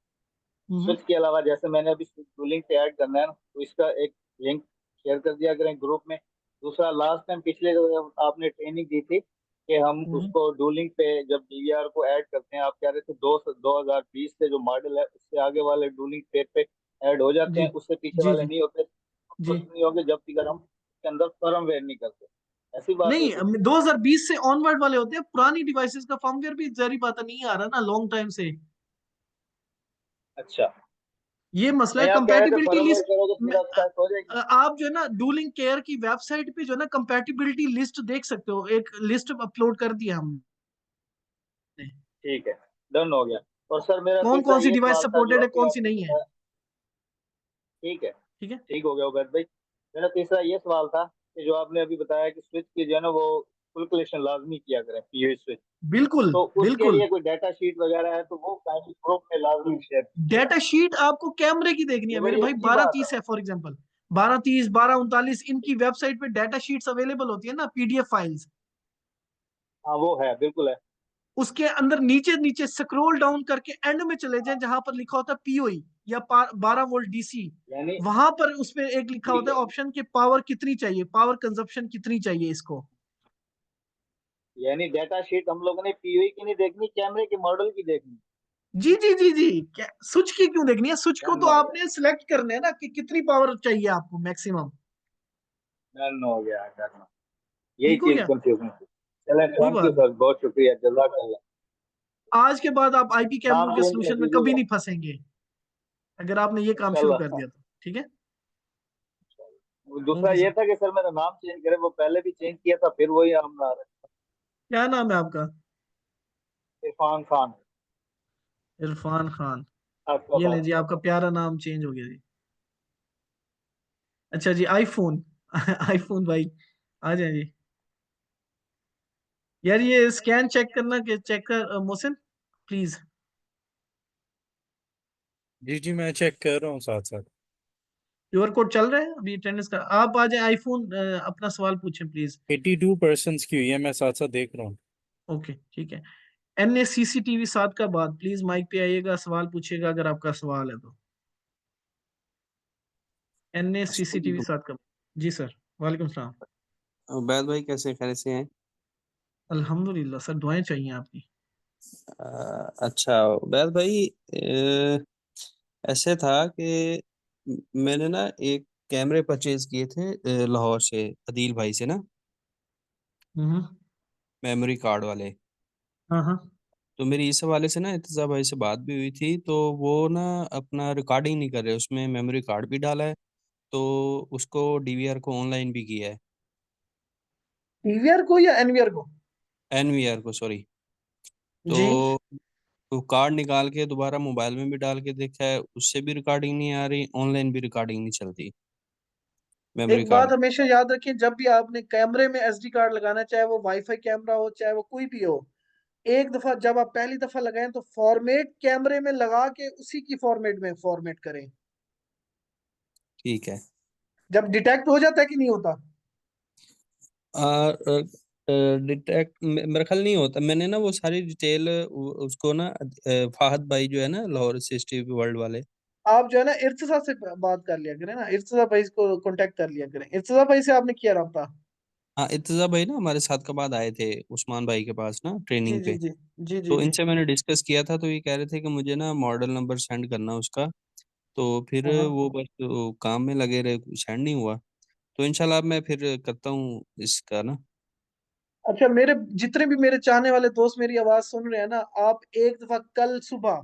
हम्म स्विच के अलावा जैसे मैंने अभी स्विच रूलिंग पे ऐड करना है ना, तो इसका एक लिंक शेयर कर दिया करें ग्रुप में। दूसरा, लास्ट टाइम पिछले जो आपने ट्रेनिंग दी थी कि हम हम्म, उसको डूलिंग पे जब डीवीआर को ऐड करते हैं, आप कह रहे थे 2020 से जो मॉडल है उससे आगे वाले डूलिंग पे ऐड हो जाते जी हैं, उससे पीछे जी वाले जी नहीं होते। जी। कुछ नहीं होंगे जब तक हम उसके अंदर फर्मवेयर नहीं करते। ऐसी बात है नहीं, कुछ? 2020 से ऑनवर्ड वाले होते हैं, पुरानी डिवाइसेस का फर्मवेयर भी जरी बात नहीं आ रहा ना लॉन्ग टाइम से। अच्छा, ये मसला है नहीं आप कह रहे थे कंपैटिबिलिटी फर्मवेयर लिस्ट करोगे में। फिर एक्सेस हो जाएगी। आप जो है ना डूलिंग केयर की वेबसाइट पे जो है ना कंपैटिबिलिटी लिस्ट देख सकते हो, एक लिस्ट अपलोड कर दिया हमने। ठीक है, डन हो गया। और सर मेरा कौन तीसरा कौन सी ये डिवाइस सवाल था जो सपोर्टेड है, अभी कौन सी आपने नहीं है। बताया। ठीक है, ठीक है। ठीक हो गया उबैद भाई। मेरा तीसरा ये सवाल था कि जो आपने अभी बताया कि स्विच की जो है ना वो कैलकुलेशन लाजमी किया करें पीओई स्विच, बिल्कुल तो उसके बिल्कुल। लिए कोई डाटा शीट वगैरह है तो वो काइंडली ग्रुप में लाजमी शेयर कीजिए। डेटा शीट आपको कैमरे की देखनी है ये मेरे बड़ी भाई, अच्छी बारह बात है। तीस है फॉर एग्जाम्पल, 1230, 1239, इनकी वेबसाइट पे डाटा शीट्स अवेलेबल होती है ना, पीडीएफ फाइल्स। हाँ वो है, बिल्कुल है। उसके अंदर नीचे नीचे स्क्रॉल डाउन करके एंड में चले जाएं, जहां पर लिखा होता है पीओई या 12 वोल्ट डीसी। यानी वहां पर उसमें एक लिखा ठीक होता है, है ऑप्शन कि पावर कितनी चाहिए, पावर कंजप्शन कितनी चाहिए इसको। यानी डाटा शीट हम लोगों ने पीओई की नहीं देखनी, कैमरे के मॉडल की देखनी। जी जी जी जी। क्या स्विच की क्यों देखनी है, स्विच को डन तो हो गया, आपने सिलेक्ट करना है ना कि कितनी पावर चाहिए आपको मैक्सिमम। डन हो गया, डन। यही ठीक हो चीज गया, कंफ्यूजन थी। चलें, कोई थैंक यू बात नहीं। सर, बहुत शुक्रिया, जज़ाकल्लाह। आज के बाद आप आईपी नाम केबल के चेंज कर सोल्यूशन में कभी दीजिएगा नहीं फंसेंगे, अगर आपने ये काम शुरू कर इंशाल्लाह। दिया तो। ठीक है। दूसरा ओके ये सर। था कि सर मेरा नाम चेंज करे, वो पहले भी चेंज किया था फिर वही नाम आ रहा क्या नाम है आपका? है, इरफान खान। इरफान खान। आपका ये ले बात। जी, आपका प्यारा नाम चेंज हो गया जी। अच्छा जी, आईफोन आईफोन भाई, आ जाए जी। यार ये स्कैन चेक करना, कि चेक कर मोहसिन प्लीज। जी जी मैं चेक कर रहा हूँ साथ साथ। क्यूआर कोड चल रहा है अभी अटेंडेंस का, आप आ जाए आईफोन, अपना सवाल पूछें प्लीज। 82% की हुई है, मैं साथ साथ देख रहा हूँ। ओके ठीक है। NACCTV 7 का बाद प्लीज माइक पे आइएगा, सवाल पूछिएगा अगर आपका सवाल है तो। NACCTV 7 का। जी सर, वालेकुम सलाम। उबैद भाई कैसे खैरियत से हैं? अल्हम्दुलिल्लाह सर, दुआएं चाहिए आपकी। अच्छा उबैद भाई, ऐसे था कि मैंने ना एक कैमरे परचेज किए थे लाहौर से, अदील भाई से ना, हम्म। मेमोरी कार्ड वाले। हाँ हाँ। तो मेरी इस हवाले से ना इत्तेज़ा भाई से बात भी हुई थी, तो वो ना अपना रिकॉर्डिंग नहीं कर रहे, उसमें मेमोरी कार्ड भी डाला है, तो उसको डीवीआर को ऑनलाइन भी किया है, PVR को या NVR को? एनवीआर को सॉरी। जी। तो कार्ड निकाल के दोबारा मोबाइल में भी डाल के देखा है, उससे भी रिकॉर्डिंग नहीं आ रही, ऑनलाइन भी रिकॉर्डिंग नहीं चलती मेमोरी एक बात कार्ड। हमेशा याद रखिए, जब भी आपने कैमरे में SD कार्ड लगाना, चाहे वो वाईफाई कैमरा हो चाहे वो कोई भी हो, एक दफा जब आप पहली दफा लगाएं तो फॉर्मेट कैमरे में लगा के उसी की फॉर्मेट में फॉर्मेट करें। ठीक है। जब डिटेक्ट हो जाता है कि नहीं होता? डिटेक्ट मेरा ख्याल नहीं होता। मैंने ना वो सारी डिटेल उसको ना फाहद भाई जो है ना लाहौर CCTV वर्ल्ड वाले, आप जो है ना इर्तिजा से बात कर लिया करें ना, इर्तिजा भाई को कांटेक्ट कर लिया करें। इर्तिजा भाई से आपने किया रब्ता? हाँ इत्तेज़ा भाई ना हमारे साथ का बाद आए थे उस्मान भाई के पास ना जी ट्रेनिंग जी पे। जी। जी जी तो जी। इनसे मैंने डिस्कस किया था, तो ये कह रहे थे कि मुझे ना मॉडल नंबर सेंड करना उसका। तो फिर हाँ हाँ। वो बस काम में लगे रहे, सेंड नहीं हुआ। तो इंशाल्लाह मैं फिर करता हूँ इसका ना। अच्छा, मेरे जितने भी मेरे चाहने वाले दोस्त मेरी आवाज सुन रहे हैं ना, आप एक दफा कल सुबह,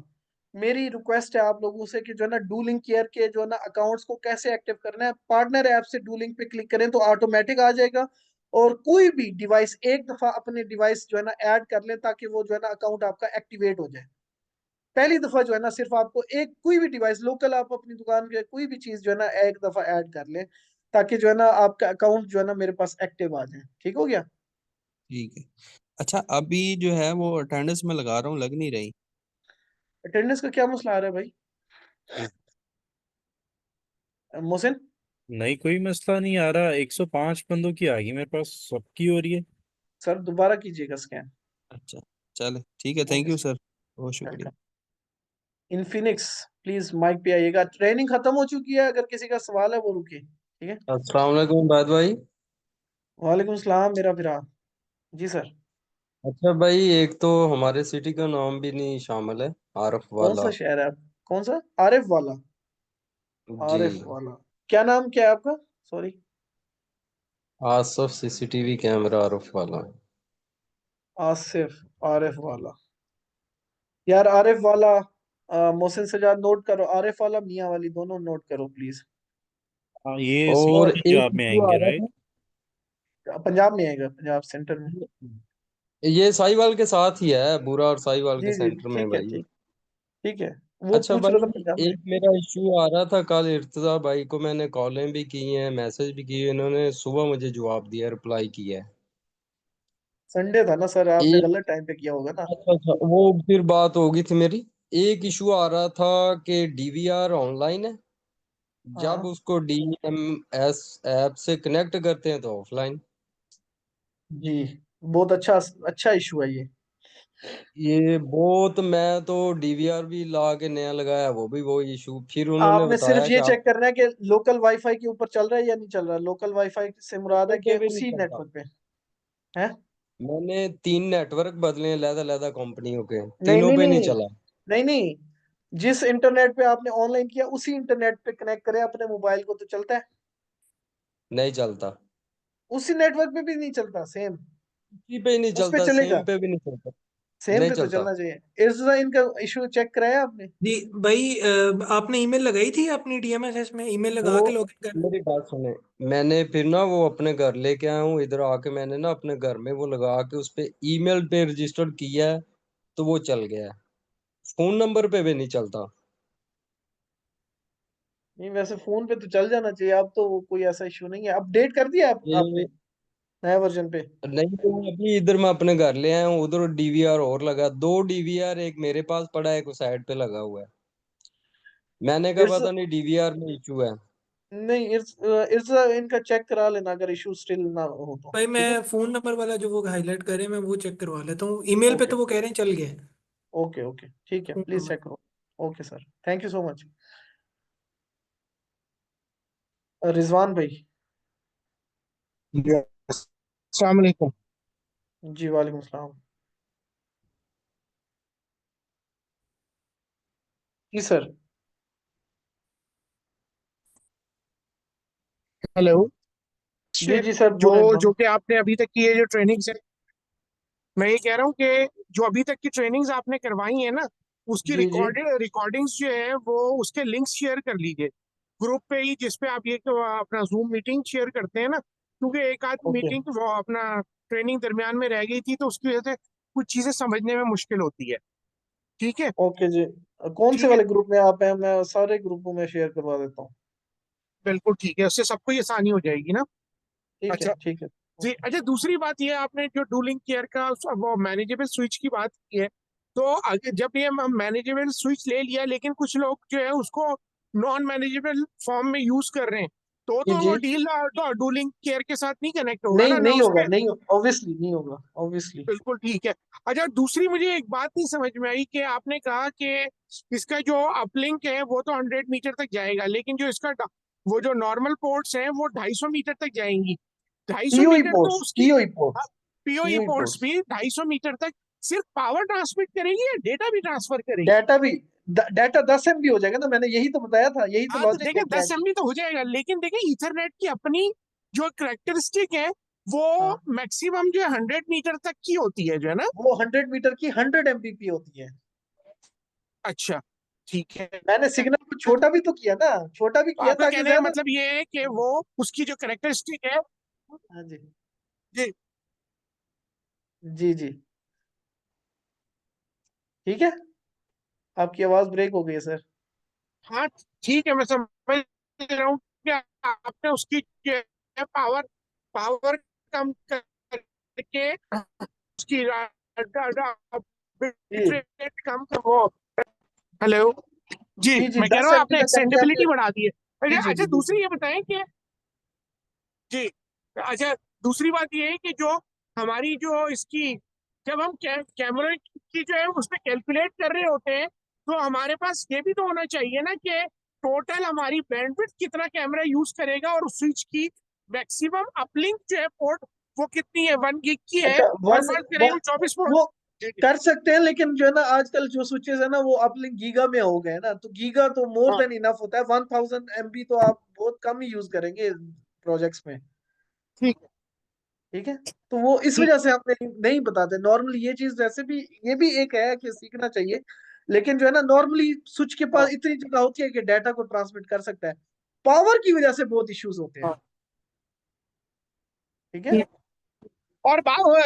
मेरी रिक्वेस्ट है आप लोगों से कि जो है ना डूलिंग केयर के जो है ना अकाउंट्स को कैसे एक्टिव करना है, पार्टनर ऐप से डूलिंग पे क्लिक करें तो ऑटोमेटिक आ जाएगा। और कोई भी डिवाइस एक दफा अपने डिवाइस जो है ना ऐड कर ले, ताकि वो जो है ना अकाउंट आपका एक्टिवेट हो जाए। पहली दफा जो है ना सिर्फ आपको एक कोई भी डिवाइस लोकल, आप अपनी दुकान के कोई भी चीज जो है ना एक दफा ऐड कर ले, ताकि जो है ना आपका अकाउंट जो है ना मेरे पास एक्टिव आ जाए। ठीक हो गया? ठीक है। अच्छा अभी जो है वो अटेंडेंस में लगा रहा हूँ, लग नहीं रही। अटेंडेंस का क्या मसला आ रहा है भाई मोहसिन? नहीं कोई मसला नहीं आ रहा, 105 बंदों की आ गई मेरे पास, सबकी हो रही है। सर दोबारा कीजिएगा स्कैन। अच्छा चले ठीक है, thank okay you sir, sir, बहुत शुक्रिया। वेलकम। इनफिनिक्स, प्लीज माइक पे आइएगा। ट्रेनिंग खत्म हो चुकी है, अगर किसी का सवाल है वो रुके, ठीक है? अस्सलाम वालेकुम उबैद भाई। वालेकुम सलाम मेरा फिरा। जी सर। अच्छा भाई, एक तो हमारे सिटी का नाम भी नहीं शामिल है, आरफ कौन वाला। सा शहर है आप? कौन सा? आरिफ वाला? जी। आरिफ वाला। क्या नाम क्या है आपका? सॉरी। आसफ CCTV कैमरा आरफ वाला। आसिफ। आरिफ वाला। यार आरिफ वाला, मोहसिन सजाद नोट करो, आरिफ वाला मियाँ वाली दोनों नोट करो प्लीज। हाँ ये और सिटी एक पंजाब में इशू आ आएंगे रहा राइट। पंजाब में आएगा, पंजाब सेंटर में। था, ये साहिवाल के साथ ही है, बुरा और साहिवाल के जी जी सेंटर में ठीक है, भाई। ठीक। ठीक है। वो अच्छा पूछ रहा था भाई, पंजाब में। एक मेरा इशू आ रहा था कल, इर्तजा भाई को मैंने कॉलें भी की हैं, मैसेज भी किए, इन्होंने सुबह मुझे जवाब दिया, रिप्लाई किया है। संडे था ना सर, आपने एक, गलत टाइम पे किया होगा ना। अच्छा अच्छा, वो फिर बात होगी थी मेरी। एक इशू आ रहा था कि डीवीआर ऑनलाइन है, जब हाँ। उसको DMS ऐप से कनेक्ट करते हैं तो ऑफलाइन। जी। बहुत अच्छा, अच्छा इशू है ये। ये बहुत, मैं तो DVR भी ला के नया लगाया, वो भी वो इशू, फिर उन्होंने आपने सिर्फ बताया कि ये आप चेक करना है कि लोकल वाईफाई के ऊपर चल रहा है या नहीं चल रहा। लोकल वाईफाई से मुराद है पे कि भी नहीं उसी चलता। नेटवर्क पे है। मैंने 3 नेटवर्क बदले, अलग अलग कंपनियों के, नहीं तीनों नहीं पे नहीं नहीं। चला। नहीं नहीं। जिस इंटरनेट पे आपने ऑनलाइन किया उसी इंटरनेट पे कनेक्ट करें अपने मोबाइल को, तो चलता है। नहीं चलता, उसी नेटवर्क पे भी नहीं चलता सेम? किसी पे ही नहीं उस पे चलता, चलेगा। सेम पे भी नहीं चलता। सेम नहीं पे तो चलता। चलना चाहिए। इर्जा इनका इशू चेक कराया आपने? जी भाई, आपने ईमेल लगाई थी अपनी DMSS में, ईमेल लगा के वो लॉगिन कर। मेरी बात सुने, मैंने फिर ना वो अपने घर लेके आया हूँ, इधर आके मैंने ना अपने घर में वो लगा के उस पे ईमेल पे रजिस्टर्ड किया है, तो वो चल गया है। फोन नंबर पे भी नहीं चलता। नहीं, वैसे फोन पे तो चल जाना चाहिए। अब तो कोई ऐसा इशू नहीं है। अपडेट कर दिया आपने ये नए वर्जन पे? नहीं, तो अभी इधर मैं अपने घर ले आया हूँ, उधर DVR और लगा, 2 DVR, एक मेरे पास पड़ा है, एक साइड पे लगा हुआ है। मैंने कहा इर्जा पता नहीं DVR में इशू है। नहीं, इर्जा इनका चेक करा लेना अगर इशू स्टिल ना हो तो। भाई ठीक है, मैं फोन नंबर वाला जो वो हाईलाइट करे मैं वो चेक करवा लेता हूँ, ईमेल पे ओके तो वो कह रहे हैं चल गया है। ओके ओके, ठीक है, फोन प्लीज नंबर। चेक करो। Okay sir, thank you so much. Rizwan भाई। अस्सलाम वालेकुम। जी वालेकुम सलाम। जी सर। हेलो। जी जी सर, जो बोलें जो बोलें। कि आपने अभी तक की ये जो ट्रेनिंग्स है, मैं ये कह रहा हूँ कि जो अभी तक की ट्रेनिंग्स आपने करवाई है ना, उसकी जी जी रिकॉर्डिंग्स जो है वो उसके लिंक्स शेयर कर लीजिए ग्रुप पे ही, जिसपे आप ये अपना जूम मीटिंग शेयर करते हैं ना, क्योंकि एक आध ओके मीटिंग वो अपना ट्रेनिंग दरमियान में रह गई थी तो उसकी वजह से कुछ चीजें समझने में मुश्किल होती है। ठीक है। ओके जी। कौन से ठीक है, वाले ग्रुप में आप हैं? मैं सारे ग्रुपों में शेयर करवा देता हूँ। बिल्कुल ठीक है, उससे सबको ही आसानी हो जाएगी ना। ठीक है अच्छा ठीक है। जी। अच्छा, दूसरी बात ये, आपने जो डूलिंग केयर का वो मैनेजेबल स्विच की बात की है, तो जब ये मैनेजेबल स्विच ले लिया लेकिन कुछ लोग जो है उसको नॉन मैनेजेबल फॉर्म में यूज कर रहे हैं, जी तो जी। वो डील डूलिंग केयर के साथ नहीं कनेक्ट होगा नहीं ना ना नहीं होगा, उसके। नहीं, ऑब्वियसली नहीं होगा, ऑब्वियसली। बिल्कुल ठीक है। अच्छा, दूसरी मुझे एक बात नहीं समझ में आई कि आपने कहा कि इसका जो अपलिंक है वो तो 100 मीटर तक जाएगा, लेकिन जो इसका वो जो नॉर्मल पोर्ट्स हैं वो 250 मीटर तक जाएंगी। 250 पीओई मीटर तो पोर्ट्स, उसकी PoE ports, PoE PoE ports ports. भी 250 मीटर तक सिर्फ पावर ट्रांसमिट करेंगी या डेटा भी ट्रांसफर करेंगी? डाटा भी, डाटा 10 MB हो जाएगा ना, मैंने यही तो बताया था, यही तो हाँ तो लॉजिक देखें, है क्या 10 MB तो हो जाएगा, लेकिन देखें ईथरनेट की अपनी जो करेक्टरिस्टिक है वो हाँ, मैक्सिमम जो है 100 मीटर तक की होती है, जो है ना। वो 100 मीटर की 100 MBP होती है। अच्छा ठीक है। मैंने सिग्नल को छोटा भी तो किया ना, छोटा भी तो किया आपका ताकि कहने का ज्यादा। मतलब ये है कि वो उसकी जो करेक्टरिस्टिक है। हाँ जी जी। जी जी। ठीक है, आपकी आवाज ब्रेक हो गई है सर। हाँ ठीक है, मैं समझ रहा हूँ कि आपने उसकी जो है पावर पावर कम करके उसकी जी बिट रेट कम कर वो। हेलो। जी, जी जी, मैं कह रहा दस हूँ एम बी आपने तक कम एक्सटेंडेबिलिटी करके। बढ़ा दी है। जी अच्छा जी अच्छा, जी बिल्कुल। दूसरी ये बताएं कि जी, अच्छा, दूसरी बात ये है कि जो हमारी जो इसकी जब हम कैमरे की जो है उसमें कैलकुलेट कर रहे होते हैं, तो हमारे पास ये भी तो होना चाहिए ना कि टोटल हमारी बैंडविड्थ कितना कैमरा यूज करेगा और उस स्विच की मैक्सिमम अपलिंक जो है पोर्ट वो कितनी है, 1 गिग की है अच्छा, और वन, फर्ज करें वो 24 पोर्ट। वो जी जी। कर सकते हैं, लेकिन जो है ना आजकल जो स्विचेस है ना वो अपलिंक गीगा में हो गए हैं ना, तो गीगा तो मोर हाँ देन इनफ होता है। 1000 MB तो आप बहुत कम ही यूज करेंगे प्रोजेक्ट्स में। ठीक है। ठीक है, तो वो इस ठीक। वजह से हम नहीं बताते नॉर्मली ये चीज। वैसे भी ये भी एक है कि सीखना चाहिए, लेकिन जो है ना नॉर्मली स्विच के हाँ पास इतनी जगह होती है कि डाटा को ट्रांसमिट कर सकता है। पावर की वजह से बहुत इश्यूज होते हैं। हाँ ठीक है। ठीक। और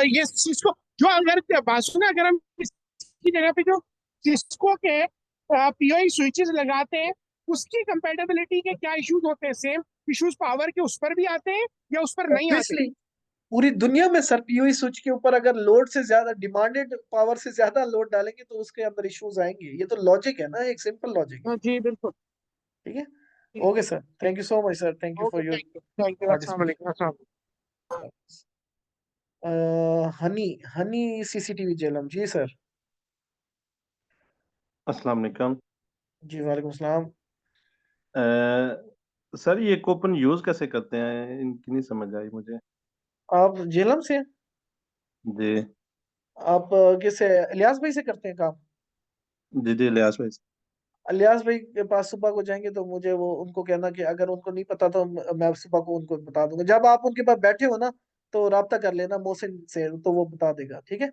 ये चीज को जो अगर बात सुना, अगर हम इसकी जगह पे जो सिस्को के पीओई स्विचेस लगाते हैं, उसकी कंपेटेबिलिटी के क्या इश्यूज होते हैं? सेम इश्यूज पावर के उस पर भी आते हैं या उस पर नहीं आते? ऑब्वियसली पूरी दुनिया में सर पीओई स्विच के ऊपर अगर लोड से ज्यादा, डिमांडेड पावर से ज्यादा लोड डालेंगे तो उसके अंदर इश्यूज आएंगे। ये तो लॉजिक है ना, एक सिंपल लॉजिक है। हाँ जी बिल्कुल। ठीक है। ठीक ओके सर, ठीक। Thank you so much sir, thank you okay, for your thank you, अस्सलाम पार्टिसिपेशन। वालेकुम, अस्सलाम वालेकुम। हनी, हनी सीसीटीवी जेलम, जी सर। अस्सलाम वालेकुम। जी वालेकुम सलाम। सर ये कूपन यूज कैसे करते हैं, इनकी नहीं समझ आई मुझे। आप जेलम से? जी आप किससे, इलियास भाई से करते हैं काम? जी जी, लियास भाई। इलियास भाई के पास सुबह को जाएंगे तो मुझे वो उनको कहना कि अगर उनको नहीं पता तो मैं सुबह को उनको बता दूंगा। जब आप उनके पास बैठे हो ना तो राब्ता कर लेना मोहसिन से, तो वो बता देगा। ठीक है,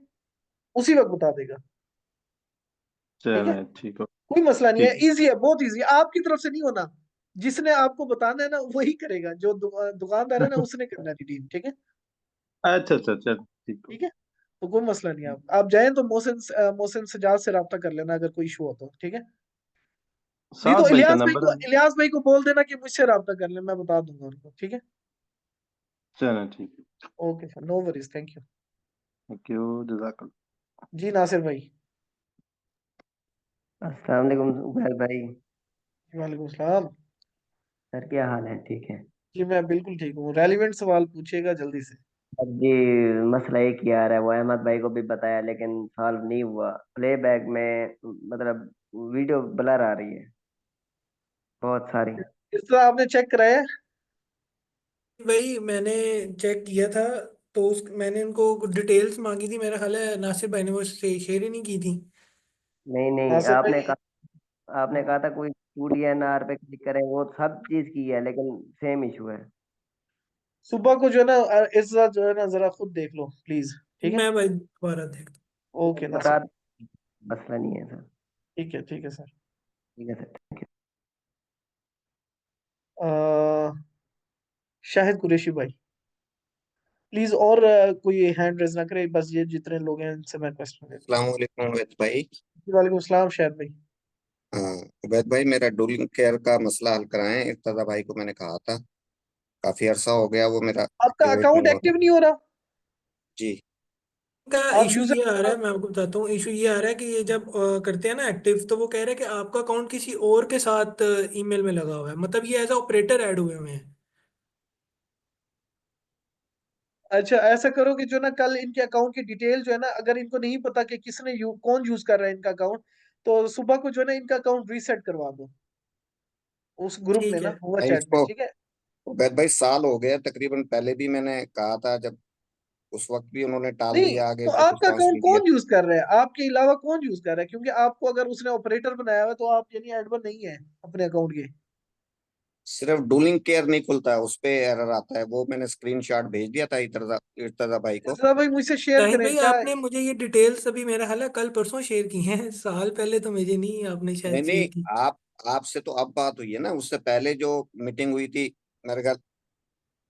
उसी वक्त बता देगा। ठीक है, चलें ठीक हो। कोई मसला नहीं है, ठीक है। इजी है, बहुत इजी है। आपकी तरफ से नहीं होना, जिसने आपको बताना है ना वही करेगा। जो दुकानदार है ना उसने करना है डील। ठीक है। अच्छा अच्छा अच्छा, ठीक हो। ठीक है, तो कोई मसला नहीं है। आप जाएं तो मोहसिन सजाद से राब्ता कर लेना अगर कोई इशू हो तो। ठीक है, नहीं तो साद भाई का नंबर है। इलियास भाई को बोल देना कि मुझसे राब्ता कर ले, मैं बता दूंगा उनको। ठीक है। चलें ठीक है। Okay sir, no worries, thank you. Thank you, जज़ाकल्लाह। जी नासिर भाई। अस्सलाम वालेकुम उबैद भाई। वालेकुम सलाम। सर क्या हाल है? ठीक है। जी मैं बिल्कुल ठीक हूँ। रेलिवेंट सवाल पूछिएगा जल्दी से। अब जी, मसला एक ही आ रहा है, वो अहमद भाई को भी बताया लेकिन सॉल्व नहीं हुआ। प्लेबैक में मतलब वीडियो ब्लर आ रही है बहुत सारी। इस तरह आपने चेक कराया? वही मैंने चेक किया था, तो मैंने उनको डिटेल्स मांगी थी, मेरा ख्याल है नासिर भाई ने वो शेयर ही नहीं की थी। नहीं नहीं, नासिर आपने भाई, आपने कहा था कोई 2 DNR पे क्लिक करें, वो सब चीज की है लेकिन सेम इशू है। सुबह को जो है ना इस जो है ना जरा खुद देख लो प्लीज, ठीक है? मैं भाई दोबारा देखता ओके बता, नासिर, मसला नहीं है सर। ठीक है सर। ठीक है सर, थैंक यू। अ, शाहिद कुरैशी भाई प्लीज, और कोई हैंड रेज ना करे, बस ये जितने लोग हैं इनसे मैं क्वेश्चन ले लूँ। अस्सलाम वालेकुम उबैद भाई। वालेकुम सलाम शाहिद भाई। हाँ, उबैद भाई मेरा डूलिंग केयर का मसला हल कराएं। इर्तजा भाई को मैंने कहा था, काफी अरसा हो गया वो मेरा आपका एक्टिवेट अकाउंट नहीं हो रहा। एक्टिव नहीं हो रहा? जी। का आप इशू ये आ रहा है, मैं आपको बताता हूँ। इशू ये आ रहा है कि ये जब करते हैं ना एक्टिव, तो वो कह रहे हैं कि आपका अकाउंट किसी और के साथ ईमेल में लगा हुआ है, मतलब ये एज अ ऑपरेटर ऐड हुए हुए हैं। अच्छा ऐसा करो कि जो ना कल इनके अकाउंट की डिटेल जो है ना, अगर इनको नहीं पता कि किसने कौन यूज कर रहा है इनका अकाउंट, तो सुबह को जो है ना इनका अकाउंट रीसेट करवा दो उस ग्रुप में ठीक ना, है। हुआ भाई चैट में, इसको ठीक है? उबैद भाई साल हो गया तकरीबन, पहले भी मैंने कहा था, जब उस वक्त भी उन्होंने टाल नहीं दिया, आगे तो से आपका रिस्पॉन्स अकाउंट नहीं दिया। कौन यूज कर रहा है? आपके अलावा कौन यूज कर रहा है? क्योंकि आपको अगर उसने ऑपरेटर बनाया हुआ है तो आप यानी एडमिन नहीं है अपने अकाउंट के। सिर्फ डूलिंग केयर नहीं खुलता है, उस पे एरर आता है। वो मैंने स्क्रीनशॉट भेज दिया था इर्तजा इर्तजा भाई को। इसरा भाई मुझसे शेयर शाहिद करें भाई, क्या? आपने मुझे ये डिटेल्स अभी मेरा ख्याल है कल परसों शेयर की हैं, साल पहले तो मुझे नहीं, आपने नहीं शायद नहीं, शेयर की। आप आपसे तो अब बात हुई है ना, उससे पहले जो मीटिंग हुई थी मेरे ख्याल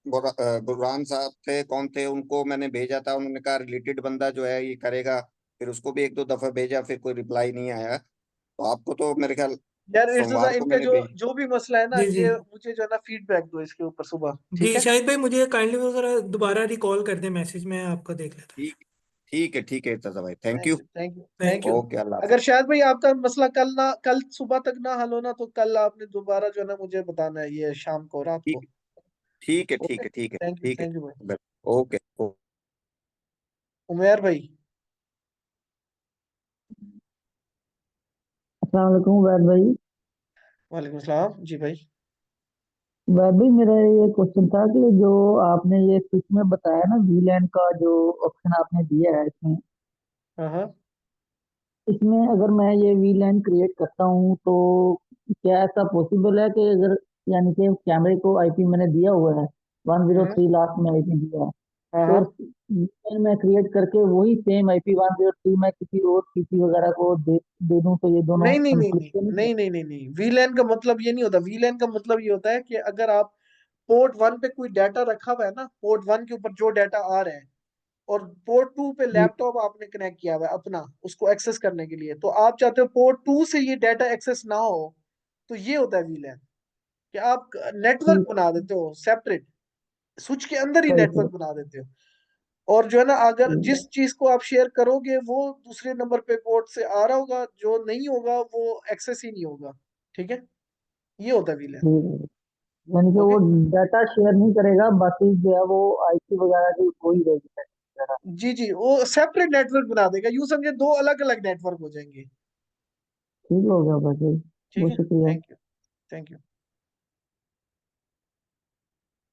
बुरहान साहब थे, कौन थे, उनको मैंने भेजा था। उन्होंने कहा रिलेटेड बंदा जो है ये करेगा। फिर उसको भी एक दो दफा भेजा, फिर कोई रिप्लाई नहीं आया। तो आपको तो मेरे ख्याल यार इर्तजा, सोमवार को इनका मैंने जो भेज। जो भी मसला है ना, जी जी। ये मुझे जो है ना फीडबैक दो इसके ऊपर सुबह, ठीक जी है? शाहिद भाई, मुझे काइंडली वो जरा दोबारा रिकॉल कर दें मैसेज, में आपका देख लेता ठीक ठीक है इर्तजा भाई, thank thank you. You thank you हूँ। Thank thank you. You. Okay, अल्लाह हाफिज। अगर शायद भाई आपका मसला कल सुबह तक ना हल होना, तो कल आपने दोबारा जो है ना मुझे बताना है, ये शाम को, रात ठीक को। ठीक है ओके, ठीक है ठीक है ठीक है। थैंक यू भाई। ओके। उमेर भाई, अस्सलाम वालेकुम वैद भाई। वालेकुम सलाम जी भाई। वैद भाई, मेरा ये क्वेश्चन था कि जो आपने ये स्विच में बताया ना, वीलैन का जो ऑप्शन आपने दिया है इसमें, हाँ हाँ। इसमें अगर मैं ये वीलैन क्रिएट करता हूँ तो क्या ऐसा पॉसिबल है कि अगर, यानी कि कैमरे को आईपी मैंने दिया हुआ है, हम्म, 103 लास्ट में आईपी दिया है, हाँ तो हाँ। VLAN मैं क्रिएट करके वही सेम आईपी 103 मैं किसी और पीसी वगैरह को दे दूं, तो ये दोनों नहीं नहीं नहीं कन्फ्लिक्ट नहीं तो नहीं नहीं नहीं नहीं नहीं, वीलैन का मतलब ये नहीं होता। वीलैन का मतलब ये होता है कि अगर आप पोर्ट वन पे कोई डाटा रखा हुआ है ना, पोर्ट वन के ऊपर जो डाटा आ रहा है, और पोर्ट टू पे करेगा? लैपटॉप आपने कनेक्ट किया हुआ है अपना, उसको एक्सेस करने के लिए, तो आप चाहते हो पोर्ट टू से ये डाटा एक्सेस ना हो, तो ये होता है वीलैन। कि आप नेटवर्क ठीक, बना देते हो सेपरेट, स्विच के अंदर ही सही नेटवर्क सही। बना देते हो। और जो है ना, अगर ठीक जिस चीज को आप शेयर करोगे वो दूसरे नंबर पे पोर्ट से आ रहा होगा, जो नहीं होगा वो एक्सेस ही नहीं होगा, ठीक है? ये होता है वीलैन। ठीक है। यानी कि वो ओके, डाटा शेयर नहीं करेगा, बाकी जो है वो आईपी वगैरह की वही रहेगी वगैरह। जी जी, वो सेपरेट नेटवर्क बना देगा, यूं समझे दो अलग अलग नेटवर्क हो जाएंगे। ठीक हो गया भाई, ठीक बहुत है, शुक्रिया। Thank you.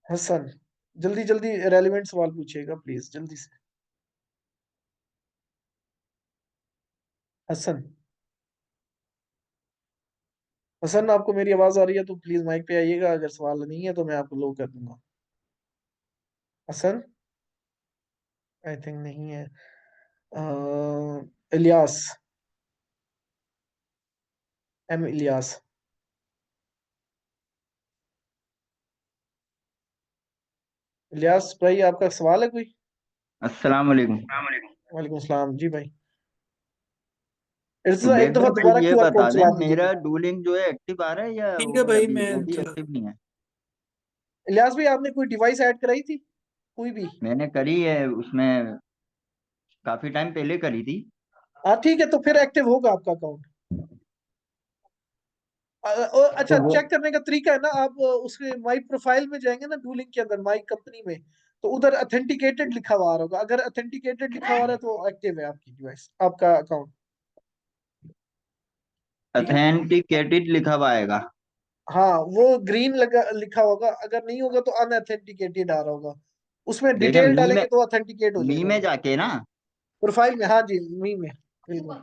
हसन, जल्दी जल्दी रेलिवेंट सवाल पूछिएगा प्लीज, जल्दी से। हसन, हसन आपको मेरी आवाज आ रही है तो प्लीज माइक पे आइएगा, अगर सवाल नहीं है तो मैं आपको लो कर दूंगा। हसन, आई थिंक नहीं है। इलियास, एम इलियास। इलियास भाई, आपका सवाल है कोई? अस्सलाम वालेकुम। वालेकुम सलाम जी भाई। इर्तिजा, एक उबैद दफा भाई दोबारा ये क्यूआर बता कोड दें, चला दीजिए मेरा भाई। डूलिंग जो है एक्टिव आ रहा है या ठीक है वो भाई, अभी मैं वो भी चला। एक्टिव नहीं है? इलियास भाई, आपने कोई डिवाइस ऐड कराई थी कोई भी? मैंने करी है उसमें, काफी टाइम पहले करी थी। हाँ ठीक है, तो फिर एक्टिव होगा आपका अकाउंट। अच्छा, तो वो चेक करने का तरीका है ना, आप उसके माई प्रोफाइल में जाएंगे ना, डूलिंग के अंदर माई कंपनी में, तो उधर ऑथेंटिकेटेड लिखा हुआ आ रहा होगा। अगर ऑथेंटिकेटेड लिखा हुआ है तो एक्टिव है आपकी डिवाइस, आपका अकाउंट। ठीक है, ऑथेंटिकेटेड लिखा हुआ आएगा। हाँ वो ग्रीन लगा लिखा होगा, अगर नहीं होगा तो अनऑथेंटिकेटेड आ रहा होगा। उसमें देखिए डिटेल डालेंगे तो ऑथेंटिकेट हो मी जाएगा में जाके ना, प्रोफाइल में। हाँ जी, मी में बिल्कुल।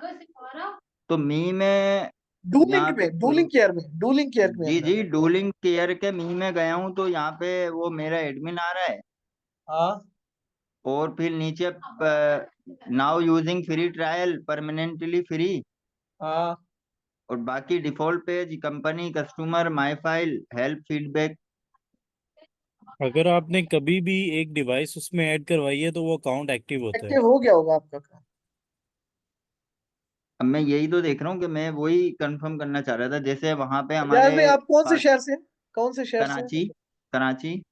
तो मी में डूलिंग यहाँ पे में, डूलिंग केयर में, डूलिंग केयर में जी अंदर। जी डूलिंग केयर के मी में गया हूँ, तो यहाँ पे वो मेरा एडमिन आ रहा है, हाँ और फिर नीचे now using free trial permanently free, हाँ और बाकी default page company customer my file help feedback. अगर आपने कभी भी एक डिवाइस उसमें ऐड करवाई है तो वो अकाउंट एक्टिव होता है। एक्टिव हो गया होगा आपका काम। अब मैं यही तो देख रहा हूँ कि मैं वही कंफर्म करना चाह रहा था, जैसे वहां पे यार हमारे भाई, आप कौन से पास शहर से हैं? कौन से शहर से हैं? कराची कराची।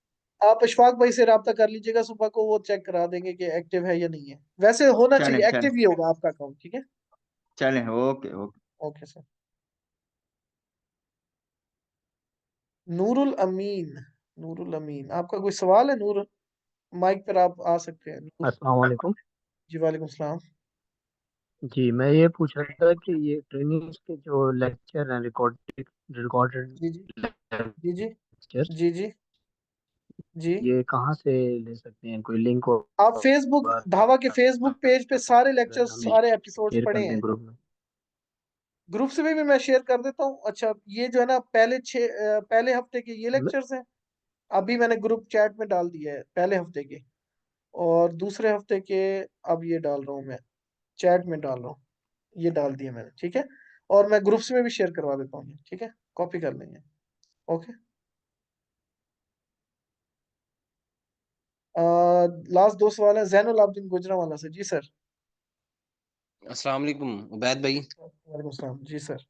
आप अशफाक भाई से राब्ता कर लीजिएगा सुबह को, वो चेक करा देंगे कि एक्टिव है या नहीं है। वैसे होना चले चाहिए, चले एक्टिव ही होगा आपका अकाउंट। ठीक है, चले, okay okay. Okay sir. Noorul Amin, Noorul Amin, आपका कोई सवाल है नूर? माइक पर आप आ सकते हैं नूर। अस्सलाम वालेकुम। जी वालेकुम सलाम। जी मैं ये पूछ रहा था कि ये ट्रेनिंग्स के जो लेक्चर हैं, रिकॉर्डेड जी जी जी जी लेक्चर्स, जी जी जी। ये कहाँ से ले सकते हैं? कोई लिंक हो आप फेसबुक, धावा के फेसबुक पेज पे सारे अगर लेक्चर्स, हमें सारे एपिसोड्स शेयर कर पड़े दें हैं। ग्रुप में। ग्रुप से भी मैं शेयर कर देता हूँ। अच्छा, ये जो है ना, पहले हफ्ते के ये मैं- लेक्चर्स हैं। अभी मैंने ग्रुप चैट में डाल दिया है पहले हफ्ते के, और दूसरे हफ्ते के अब ये डाल रहा हूँ मैं, चैट में डाल रहा हूँ। ये डाल दिया मैंने, ठीक है। और मैं ग्रुप्स में भी शेयर करवा देता हूँ, ठीक है, कॉपी कर लेंगे। ओके। लास्ट दो सवाल है जैनुल आबदीन गुजरांवाला से। जी सर। अस्सलाम वालेकुम उबैद भाई। वालेकुम सलाम। जी सर।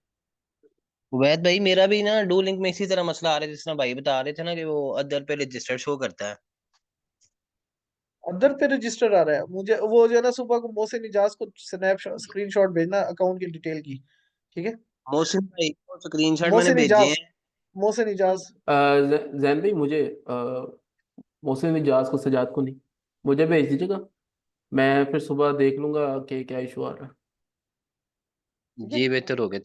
उबैद भाई, मेरा भी ना डू लिंक में इसी तरह मसला आ रहा है, जिस तरह भाई बता रहे थे ना कि वो अदर पे रजिस्टर्ड शो करता है। अदर पे रजिस्टर आ रहा है। मुझे वो जो है ना, सुबह को मोहसिन इजाज को स्नैपशॉट स्क्रीनशॉट भेजना अकाउंट की डिटेल की। ठीक है, मोहसिन भाई को स्क्रीनशॉट मैंने मोहसिन भेजे इजाज, हैं। मोहसिन इजाज। जैन भाई मुझे मोहसिन इजाज को, सजाद को नहीं, मुझे भेज दीजिएगा। मैं फिर सुबह देख लूंगा कि क्या इशू आ रहा है। ठीक है। जी बेहतर हो गया।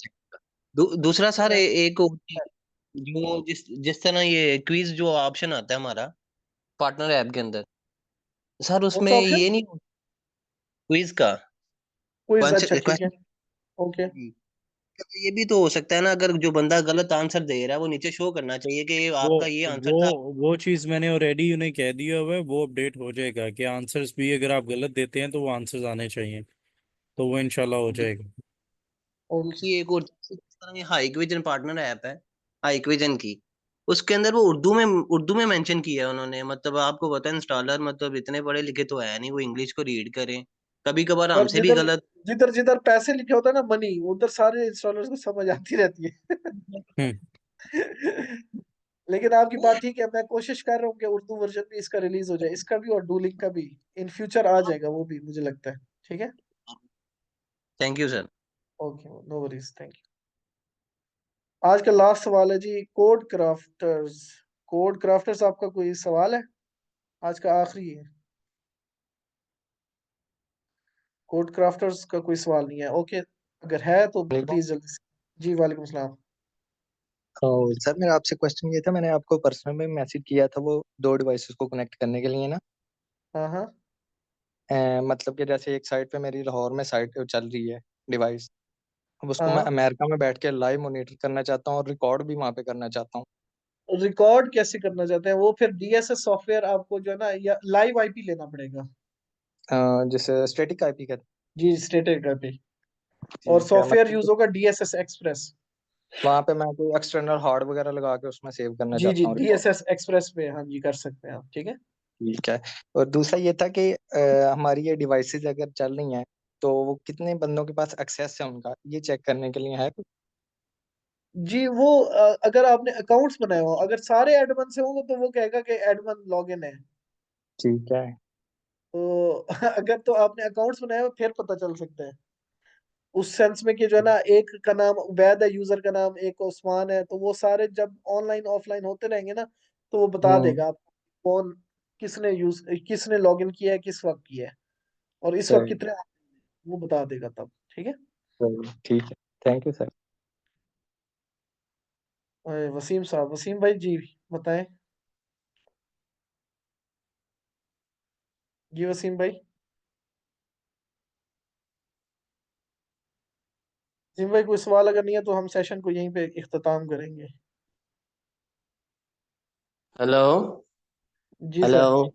दूसरा सर मैं एक और चीज़, जो जिस जिस तरह ये क्विज जो ऑप्शन आता है हमारा पार्टनर ऐप के अंदर, सर कौन उसमें सा ऑप्शन? ये नहीं, क्विज का क्विज, अच्छा ठीक है। Question, okay. ये भी तो हो सकता है ना, अगर जो बंदा गलत आंसर दे रहा है वो नीचे शो करना चाहिए कि ये वो आपका ये आंसर वो था। वो चीज़ मैंने ऑलरेडी उन्हें कह दिया हुआ है, वो अपडेट हो जाएगा कि आंसर्स भी अगर आप गलत देते हैं तो वो आंसर्स आने चाहिए, तो वो इंशाल्लाह हो जाएगा। ओके। दूसरी एक और चीज़, जिस तरह ये हाई क्विजन पार्टनर ऐप है, हाई क्विजन की, उसके अंदर वो उर्दू में मेंशन किया है उन्होंने। मतलब आपको पता है इंस्टॉलर मतलब इतने पढ़े लिखे तो है नहीं वो इंग्लिश को रीड करें, कभी कभार यार हमसे भी जिधर गलत। जिधर जिधर पैसे लिखे होता है ना, मनी, उधर सारे इंस्टॉलर्स को समझ आती रहती है। हम्म। लेकिन आपकी बात ठीक है, मैं कोशिश कर रहा हूँ कि उर्दू वर्जन भी इसका रिलीज हो जाए, इसका भी और डूलिंग का भी। इन फ्यूचर आ जाएगा वो भी, मुझे लगता है। ठीक है। Thank you sir. Okay, no worries, thank you. आज का लास्ट सवाल है जी, कोड क्राफ्टर्स। कोड क्राफ्टर्स, आपका कोई सवाल है? आज का आखिरी है। कोड क्राफ्टर्स का कोई सवाल नहीं है। ओके, अगर है तो वालेकुम। प्लीज जल्दी से। जी वालेकुम सलाम। सर मेरा आपसे क्वेश्चन ये था, मैंने आपको पर्सनल में मैसेज किया था वो दो डिवाइसेस को कनेक्ट करने के लिए ना। हाँ हाँ मतलब कि जैसे एक साइड पे मेरी लाहौर में साइट चल रही है डिवाइस, अब उसको मैं हाँ। अमेरिका में बैठ के लाइव मॉनिटर करना चाहता हूँ और रिकॉर्ड भी वहां पे करना चाहता हूँ। रिकॉर्ड कैसे करना चाहते हैं? वो फिर डीएसएस सॉफ्टवेयर आपको जो है ना, या लाइव आईपी लेना पड़ेगा। जैसे स्टैटिक आईपी कहते जी, स्टेटेड आईपी। हैं। और ठीक है, सॉफ्टवेयर यूज मतलब होगा डीएसएस एक्सप्रेस। वहां पे मैं कोई एक्सटर्नल हार्ड वगैरह लगा के उसमें सेव करना जी जी, चाहता हूँ रिकॉर्ड। डीएसएस एक्सप्रेस पे हाँ जी कर सकते हैं आप। ठीक है। ठीक है। और दूसरा ये था कि हमारी ये डिवाइसेस अगर चल रही हैं तो वो कितने बंदों के पास एक्सेस है उनका, ये चेक करने के लिए है कुछ? जी वो अगर आपने अकाउंट्स बनाए हो, अगर सारे एडमन से होंगे तो वो कहेगा कि एडमन लॉगिन है। ठीक है। तो अगर तो आपने अकाउंट्स बनाए हो फिर पता चल सकता है। उस सेंस में कि जो है ना, एक का नाम उबैद है, यूजर का नाम, एक उस्मान है, तो वो सारे जब ऑनलाइन ऑफलाइन होते रहेंगे ना, तो वो बता देगा आपको कौन किसने लॉगिन किया है, किस वक्त किया है, और इस वक्त सही कितने वो बता देगा तब। ठीक है। सही, ठीक है, थैंक यू सर। वसीम साहब, वसीम भाई जी बताएं। जी वसीम भाई। वसीम भाई कोई सवाल अगर नहीं है तो हम सेशन को यहीं पे इख्तिताम करेंगे। हेलो जी सर। हेलो